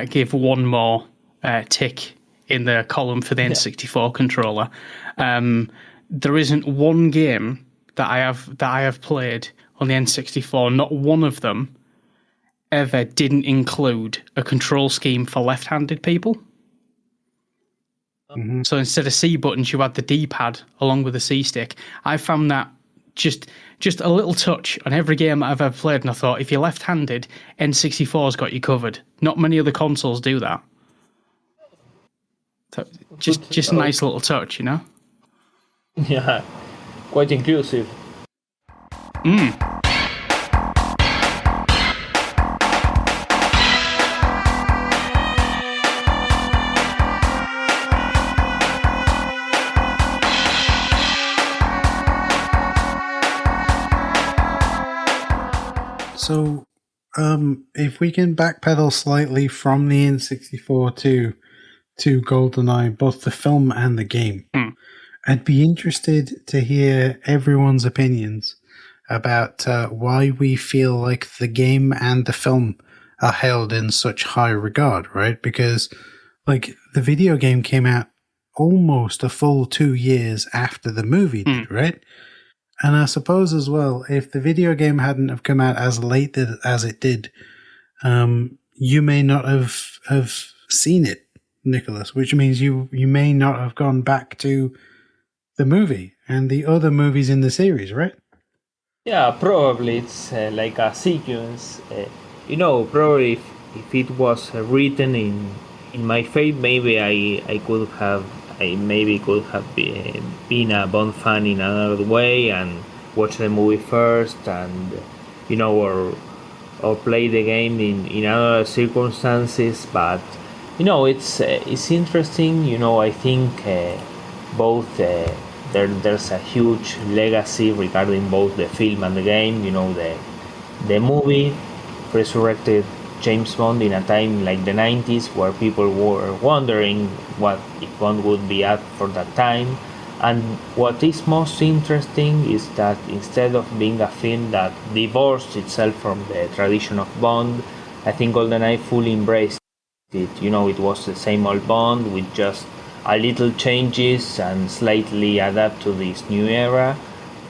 give one more tick in the column for the N64 controller. There isn't one game that I have played on the N64. Not one of them ever didn't include a control scheme for left-handed people. Mm-hmm. So instead of C buttons, you had the D-pad along with the C stick. I found that just a little touch on every game I've ever played, and I thought, if you're left-handed, N64's got you covered. Not many other consoles do that. So just a nice little touch, Yeah, quite inclusive. So, if we can backpedal slightly from the N64 to GoldenEye, both the film and the game, I'd be interested to hear everyone's opinions about why we feel like the game and the film are held in such high regard, right? Because, like, the video game came out almost a full 2 years after the movie did, right? And I suppose as well, if the video game hadn't have come out as late as it did, you may not have seen it, Nicholas, which means you may not have gone back to the movie and the other movies in the series, right? Yeah, probably it's like a sequence. Probably if it was written in my fate, maybe I could have been a Bond fan in another way and watch the movie first, and or play the game in other circumstances. But it's interesting. I think both there's a huge legacy regarding both the film and the game. The movie resurrected James Bond in a time like the 90s, where people were wondering what if Bond would be at for that time. And what is most interesting is that instead of being a film that divorced itself from the tradition of Bond, I think GoldenEye fully embraced it. It was the same old Bond with just a little changes and slightly adapt to this new era.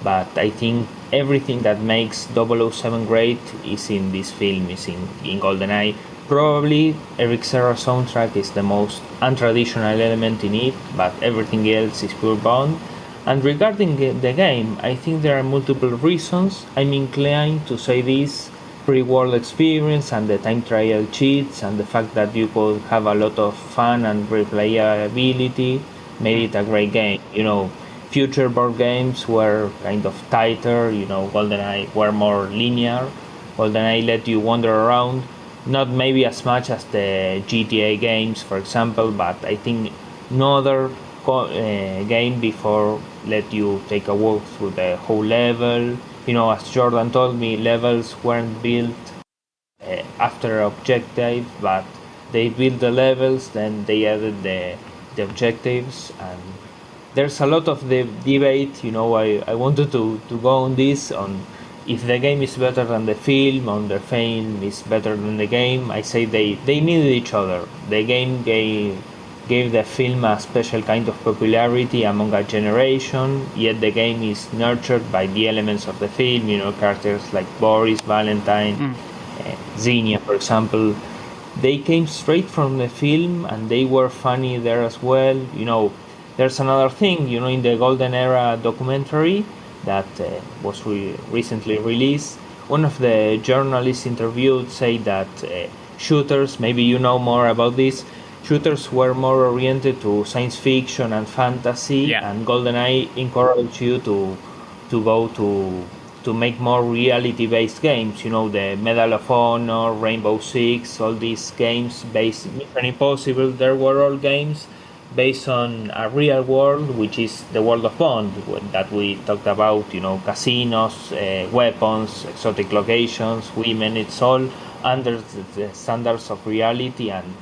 But I think everything that makes 007 great is in this film, is in GoldenEye. Probably Eric Serra's soundtrack is the most untraditional element in it, but everything else is pure Bond. And regarding the game, I think there are multiple reasons. I'm inclined to say this pre-world experience and the time trial cheats and the fact that you could have a lot of fun and replayability made it a great game. future board games were kind of tighter. GoldenEye were more linear. GoldenEye let you wander around, not maybe as much as the GTA games, for example, but I think no other game before let you take a walk through the whole level. As Jordan told me, levels weren't built after objective, but they built the levels, then they added the objectives, and there's a lot of the debate. I wanted to go on this, on if the game is better than the film, or the film is better than the game. I say they needed each other. The game gave the film a special kind of popularity among a generation, yet the game is nurtured by the elements of the film, characters like Boris, Valentine, Xenia, for example. They came straight from the film, and they were funny there as well. There's another thing, in the Golden Era documentary that was recently released, one of the journalists interviewed said that shooters, maybe you know more about this, shooters were more oriented to science fiction and fantasy, and GoldenEye encouraged you to go to make more reality-based games. The Medal of Honor, Rainbow Six, all these games based Mission Impossible, they were all games based on a real world, which is the world of Bond that we talked about. Casinos, weapons, exotic locations, women. It's all under the standards of reality, and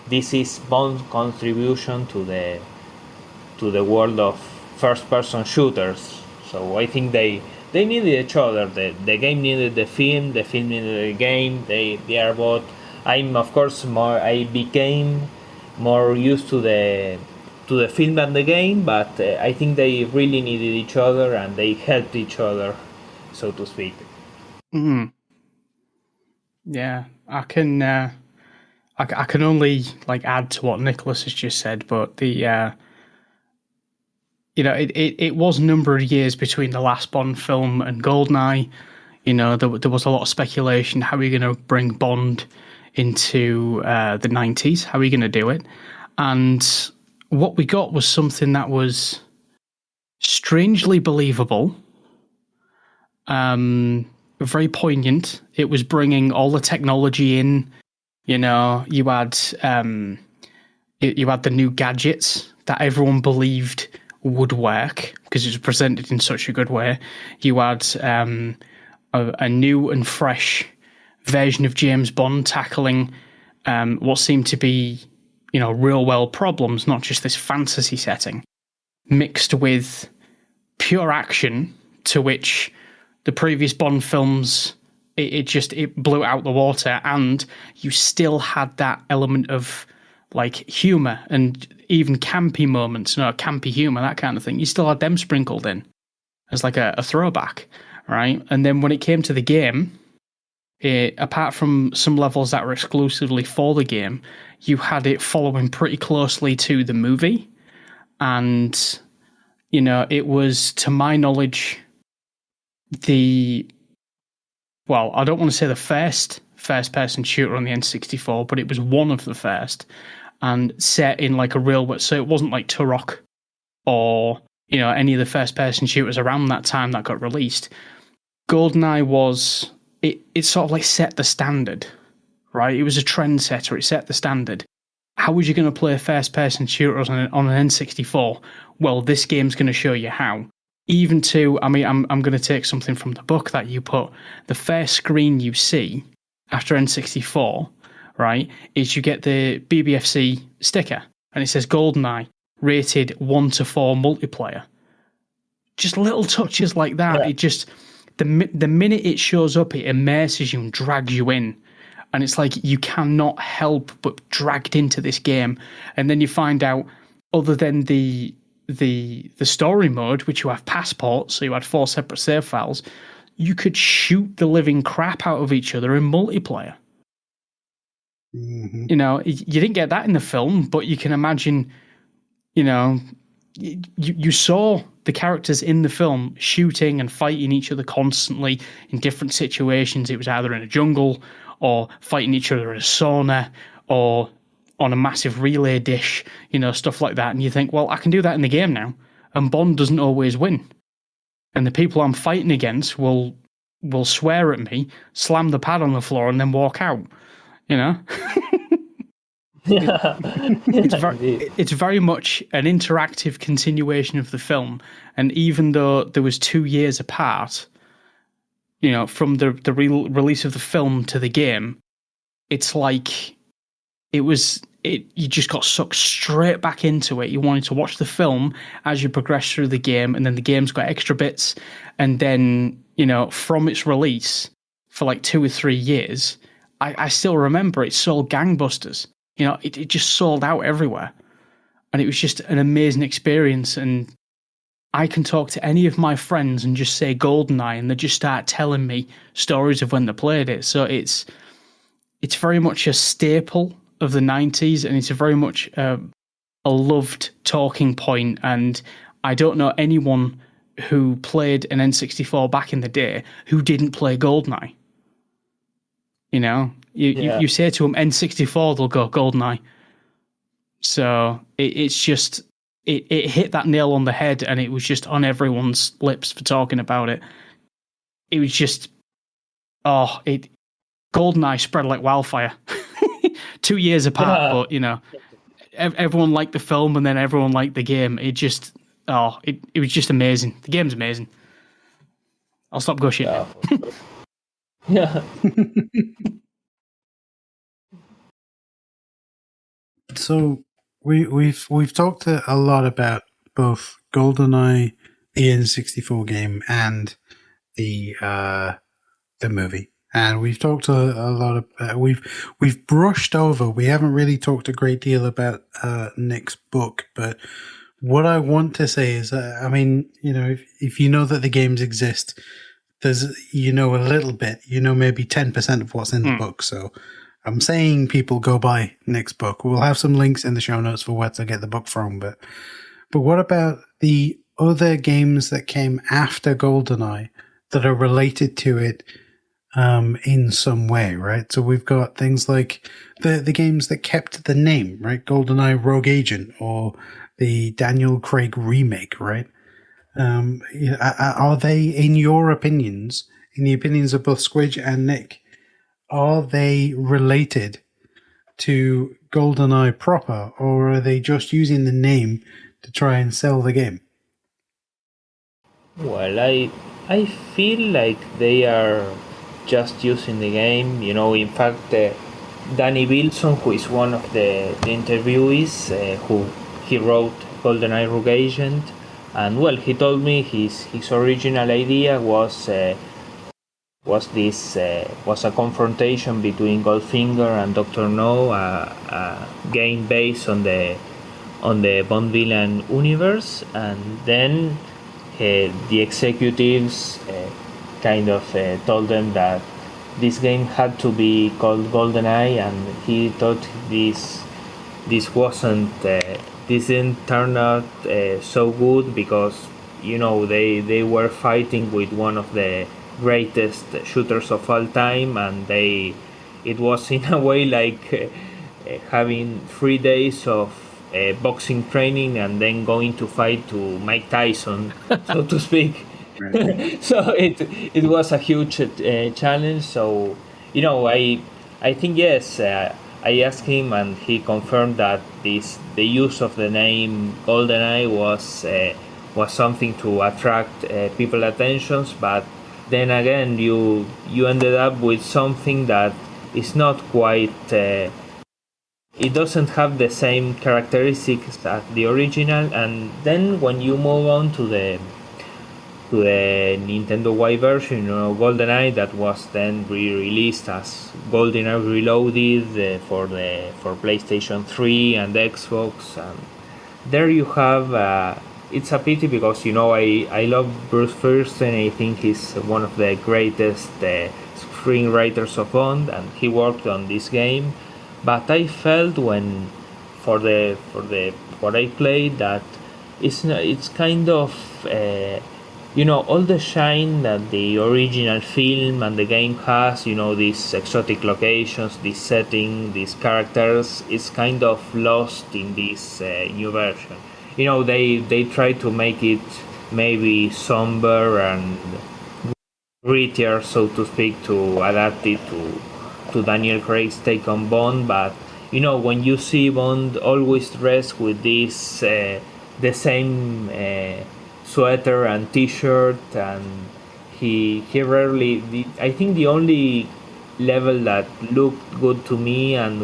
this is Bond's contribution to the world of first-person shooters. So I think they needed each other. The game needed the film needed the game. They are both. I became more used to the film than the game, but I think they really needed each other, and they helped each other, so to speak. Yeah, I can only add to what Nicholas has just said, but the it was a number of years between the last Bond film and GoldenEye. There was a lot of speculation. How are you going to bring Bond into the 90s? How are you going to do it? And what we got was something that was strangely believable, very poignant. It was bringing all the technology in. You had the new gadgets that everyone believed would work because it was presented in such a good way. You had a new and fresh version of James Bond tackling what seemed to be, real world problems, not just this fantasy setting, mixed with pure action, to which the previous Bond films, it blew out the water, and you still had that element of humor and even campy moments, campy humor, that kind of thing. You still had them sprinkled in as a throwback, right? And then when it came to the game, apart from some levels that were exclusively for the game, you had it following pretty closely to the movie. And, it was, to my knowledge, I don't want to say the first-person shooter on the N64, but it was one of the first, and set in a real world. So it wasn't like Turok or, any of the first-person shooters around that time that got released. GoldenEye was... It sort of set the standard, right? It was a trendsetter. It set the standard. How was you going to play first-person shooters on an N64? Well, this game's going to show you how. Even to, I'm going to take something from the book that you put. The first screen you see after N64, right, is you get the BBFC sticker, and it says GoldenEye, rated 1 to 4 multiplayer. Just little touches like that. Yeah. It just... The minute it shows up, it immerses you and drags you in. And it's you cannot help but dragged into this game. And then you find out, other than the story mode, which you have passports, so you had 4 separate save files, you could shoot the living crap out of each other in multiplayer. Mm-hmm. You didn't get that in the film, but you can imagine, you saw the characters in the film shooting and fighting each other constantly in different situations. It was either in a jungle or fighting each other in a sauna or on a massive relay dish, stuff like that. And you think, well, I can do that in the game now. and Bond doesn't always win. And the people I'm fighting against will swear at me, slam the pad on the floor, and then walk out. You know? It's very much an interactive continuation of the film. And even though there was 2 years apart, you know, from the release of the film to the game, it's like you just got sucked straight back into it. You wanted to watch the film as you progress through the game, and then the game's got extra bits. And then, you know, from its release for like 2 or 3 years, I still remember it sold gangbusters. You know, it just sold out everywhere. And it was just an amazing experience. And I can talk to any of my friends and just say GoldenEye, and they just start telling me stories of when they played it. So it's very much a staple of the 90s, and it's a very much a loved talking point. And I don't know anyone who played an N64 back in the day who didn't play GoldenEye. You know, you say to them N64, they'll go GoldenEye. So it's just it hit that nail on the head, and it was just on everyone's lips for talking about it. It was just GoldenEye spread like wildfire. 2 years apart, but you know, everyone liked the film, and then everyone liked the game. It just it was just amazing. The game's amazing. I'll stop gushing. Yeah. So we've talked a lot about both GoldenEye, the N64 game, and the movie, and we've talked a lot about we've brushed over. We haven't really talked a great deal about Nick's book, but what I want to say is, I mean, you know, if you know that the games exist, there's, you know, a little bit, you know, maybe 10% of what's in the book. So I'm saying people go buy Nick's book. We'll have some links in the show notes for where to get the book from. But what about the other games that came after GoldenEye that are related to it in some way, right? So we've got things like the games that kept the name, right? GoldenEye Rogue Agent, or the Daniel Craig remake, right? Are they, in your opinions, in the opinions of both Squidge and Nick, are they related to GoldenEye proper, or are they just using the name to try and sell the game? Well, I feel like they are just using the game. You know, in fact, Danny Wilson, who is one of the interviewees, he wrote GoldenEye Rogue Agent, and well, he told me his original idea was a confrontation between Goldfinger and Dr. No, a game based on the Bond villain universe, and then the executives kind of told them that this game had to be called GoldenEye, and he thought this didn't turn out so good, because, you know, they were fighting with one of the greatest shooters of all time, and it was in a way like having 3 days of boxing training and then going to fight to Mike Tyson, so to speak. Right. So it was a huge challenge. So, you know, I think, yes, I asked him, and he confirmed that the use of the name GoldenEye was something to attract people's attentions, but then again, you ended up with something that is not quite. It doesn't have the same characteristics as the original, and then when you move on to the Nintendo Y version, you know, GoldenEye, that was then re-released as GoldenEye Reloaded for PlayStation 3 and Xbox, and there you have. It's a pity, because, you know, I love Bruce Firsten. I think he's one of the greatest screenwriters of Bond, and he worked on this game. But I felt when for what I played, that it's kind of you know, all the shine that the original film and the game has, you know, these exotic locations, this setting, these characters, is kind of lost in this new version. they try to make it maybe somber and grittier, so to speak, to adapt it to Daniel Craig's take on Bond. But when you see Bond always dressed with this the same sweater and T-shirt, and he rarely. I think the only level that looked good to me and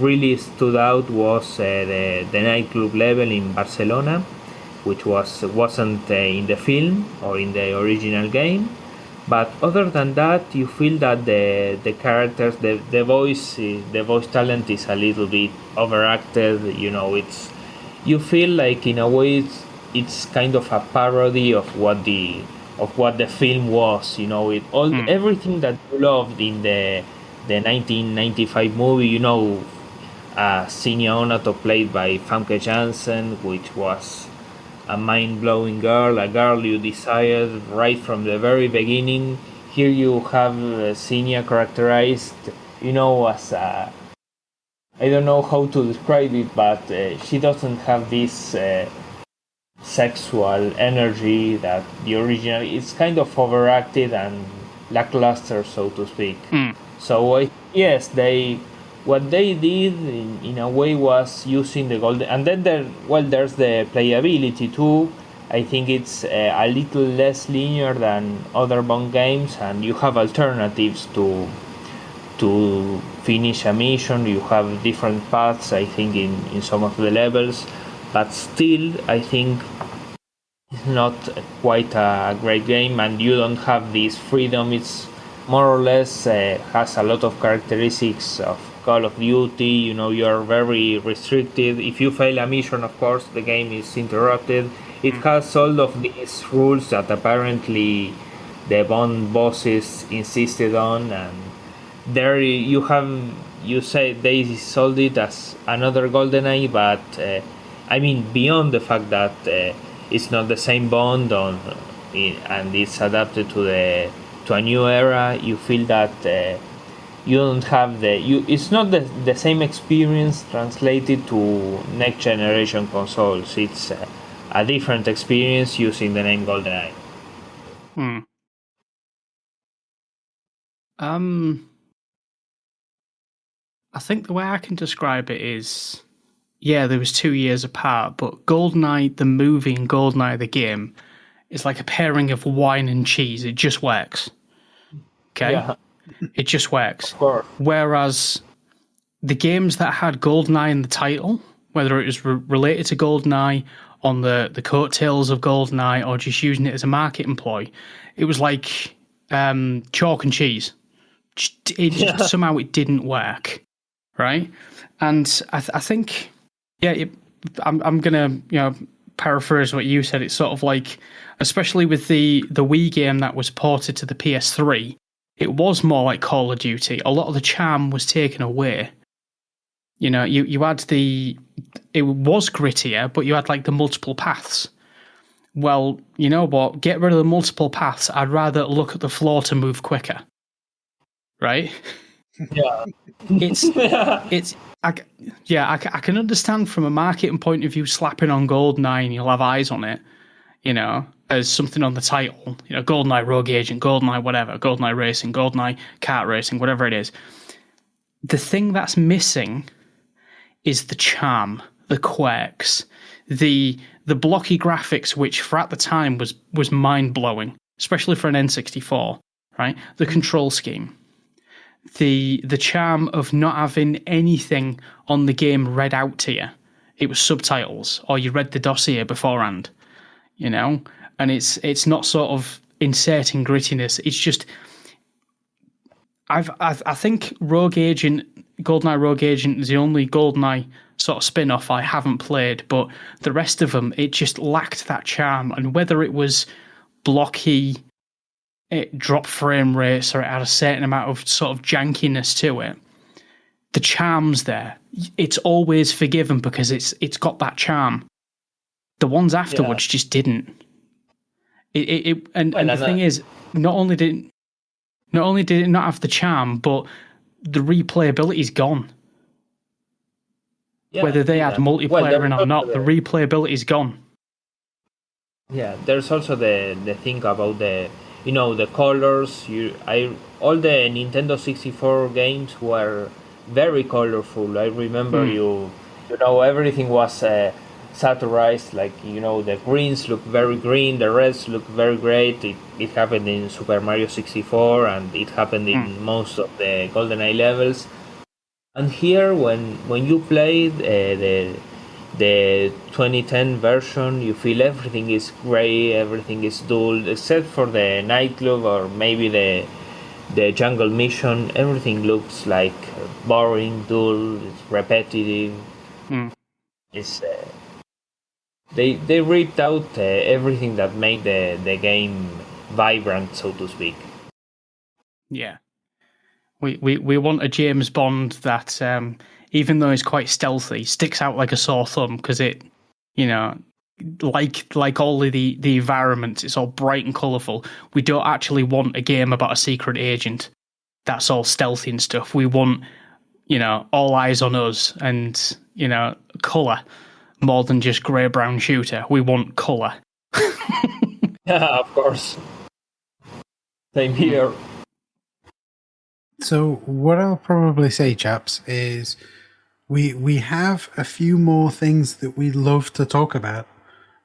really stood out was the nightclub level in Barcelona, which wasn't in the film or in the original game. But other than that, you feel that the characters, the voice talent is a little bit overacted. You feel like in a way it's kind of a parody of what the film was. Everything that you loved in the 1995 movie. Signe Onato played by Famke Janssen, which was a mind-blowing girl, a girl you desired right from the very beginning. Here you have Signe characterized, as a... I don't know how to describe it, but she doesn't have this sexual energy that the original... It's kind of overacted and lackluster, so to speak. So, yes, what they did in a way was using the golden, and then there's the playability too. I think it's a little less linear than other Bond games, and you have alternatives to finish a mission. You have different paths, I think, in some of the levels, but still I think it's not quite a great game, and you don't have this freedom. It's more or less has a lot of characteristics of Call of Duty. You're very restricted. If you fail a mission, of course, the game is interrupted. It has all of these rules that apparently the Bond bosses insisted on, and there you say they sold it as another GoldenEye, but beyond the fact that it's not the same Bond and it's adapted to a new era, you feel that you don't have it's not the same experience translated to next generation consoles. It's a different experience using the name GoldenEye. I think the way I can describe it is, there was 2 years apart, but GoldenEye the movie and GoldenEye the game is like a pairing of wine and cheese. It just works. Okay? Yeah. It just works. Of course. Whereas the games that had GoldenEye in the title, whether it was related to GoldenEye, on the coattails of GoldenEye, or just using it as a marketing ploy, it was like chalk and cheese. Somehow it didn't work, right? And I think, I'm gonna paraphrase what you said. It's sort of like, especially with the Wii game that was ported to the PS3. It was more like Call of Duty. A lot of the charm was taken away. You had it was grittier, but you had like the multiple paths. Well, you know what? Get rid of the multiple paths. I'd rather look at the floor to move quicker. Right? Yeah. I can understand from a marketing point of view slapping on GoldenEye and you'll have eyes on it, as something on the title, GoldenEye Rogue Agent, GoldenEye whatever, GoldenEye Racing, GoldenEye Kart Racing, whatever it is. The thing that's missing is the charm, the quirks, the blocky graphics, which for at the time was mind-blowing, especially for an N64, right? The control scheme. The charm of not having anything on the game read out to you. It was subtitles, or you read the dossier beforehand, and it's not sort of inserting grittiness. It's just I think GoldenEye Rogue Agent is the only GoldenEye sort of spin-off I haven't played, but the rest of them, it just lacked that charm. And whether it was blocky, it dropped frame rates, or it had a certain amount of sort of jankiness to it, the charm's there. It's always forgiven because it's got that charm. The ones afterwards just didn't. And the thing is, not only did it not have the charm, but the replayability's gone. Yeah, whether they add multiplayer there's in or also not, the replayability is gone. Yeah, there's also the thing about the colors. All the Nintendo 64 games were very colorful. I remember everything was satirized. Like the greens look very green, the reds look very great. It happened in Super Mario 64, and it happened in most of the GoldenEye levels. And here, when you played the 2010 version, you feel everything is gray, everything is dull, except for the nightclub or maybe the jungle mission. Everything looks like boring, dull, it's repetitive. It's they ripped out everything that made the game vibrant, so to speak. Yeah. We want a James Bond that, even though he's quite stealthy, sticks out like a sore thumb because it, like all of the environments, it's all bright and colourful. We don't actually want a game about a secret agent that's all stealthy and stuff. We want, all eyes on us and, colour more than just grey-brown shooter. We want colour. Yeah, of course. Same here. So what I'll probably say, chaps, is we have a few more things that we'd love to talk about,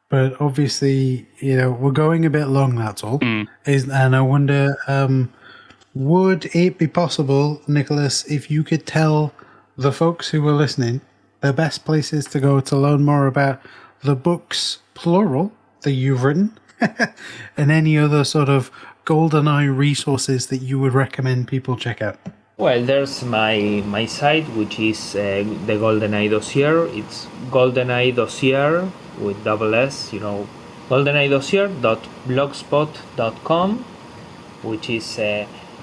but obviously, we're going a bit long, that's all. And I wonder, would it be possible, Nicholas, if you could tell the folks who are listening the best places to go to learn more about the books, plural, that you've written, and any other sort of GoldenEye resources that you would recommend people check out? Well, there's my site, which is the GoldenEye dossier. It's GoldenEye dossier with double S, goldeneyedossier.blogspot.com, which is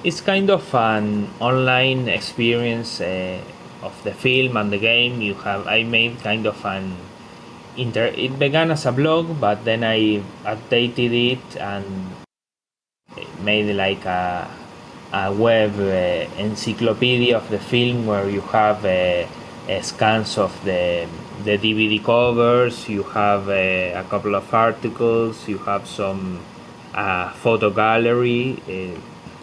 it's kind of an online experience of the film and the game. I made kind of an it began as a blog, but then I updated it and made like a web encyclopedia of the film, where you have scans of the DVD covers, you have a couple of articles, you have some photo gallery.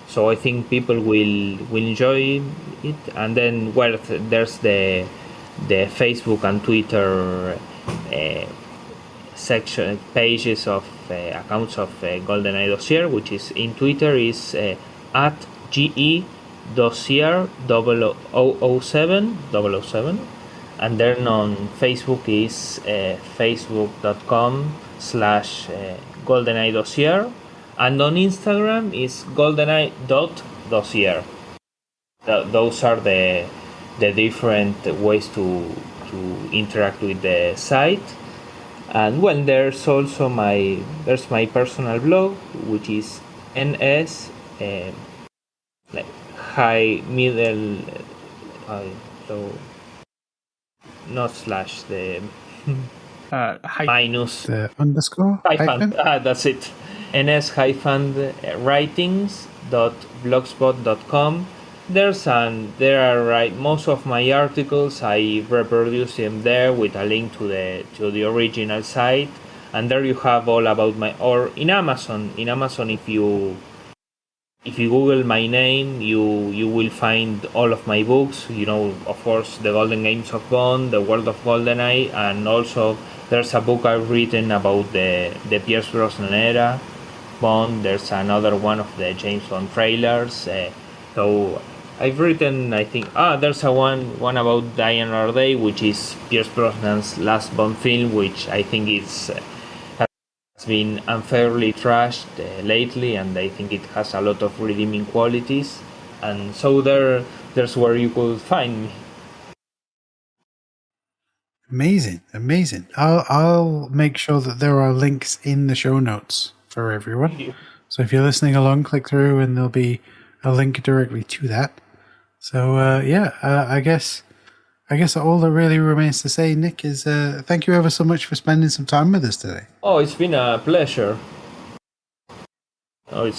So I think people will enjoy it. And then, there's the Facebook and Twitter section pages of accounts of GoldenEye dossier, which is in Twitter is at GE dossier 007, and then on Facebook is facebook.com/GoldenEye dossier, and on Instagram is goldeneye.dossier. Those are the different ways to interact with the site. And there's also my personal blog, which is ns high middle so not slash the minus the underscore hyphen? That's it, ns-writings.blogspot.com. There are most of my articles. I reproduce them there with a link to the original site, and there you have all about or in Amazon. If you Google my name, you will find all of my books. Of course, the Golden Games of Bond, the World of GoldenEye, and also there's a book I've written about the Pierce Brosnan era Bond. There's another one of the James Bond trailers. So I've written, I think, there's a one about Die Another Day, which is Pierce Brosnan's last Bond film, which I think has been unfairly trashed lately, and I think it has a lot of redeeming qualities. And so there's where you could find me. Amazing. I'll make sure that there are links in the show notes for everyone. So if you're listening along, click through and there'll be a link directly to that. So I guess all that really remains to say, Nick, is thank you ever so much for spending some time with us today. Oh, it's been a pleasure. Oh,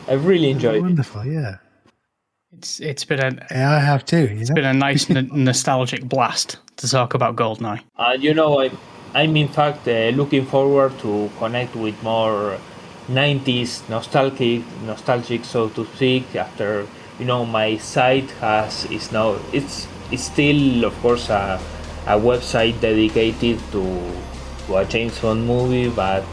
I've really enjoyed it. Wonderful, yeah. It's been Yeah, I have too. it's been a nice nostalgic blast to talk about GoldenEye. I'm in fact looking forward to connect with more 90s nostalgic, so to speak. After my site is now it's still of course a website dedicated to a James Bond movie, but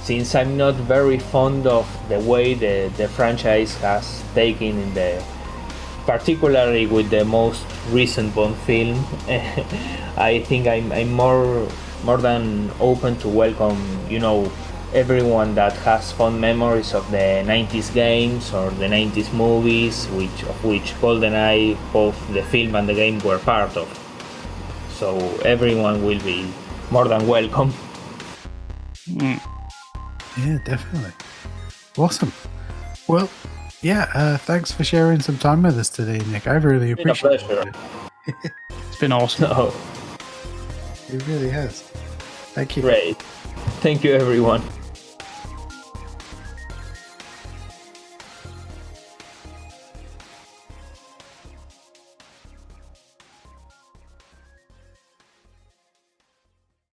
since I'm not very fond of the way the franchise has taken particularly with the most recent Bond film, I think I'm more than open to welcome, everyone that has fond memories of the 90s games or the 90s movies, of which GoldenEye, both the film and the game, were part of. So everyone will be more than welcome. Yeah, definitely. Awesome. Well, yeah, thanks for sharing some time with us today, Nick. I really appreciate it. It's been awesome. Oh, It really has. Thank you. great. Thank you, everyone.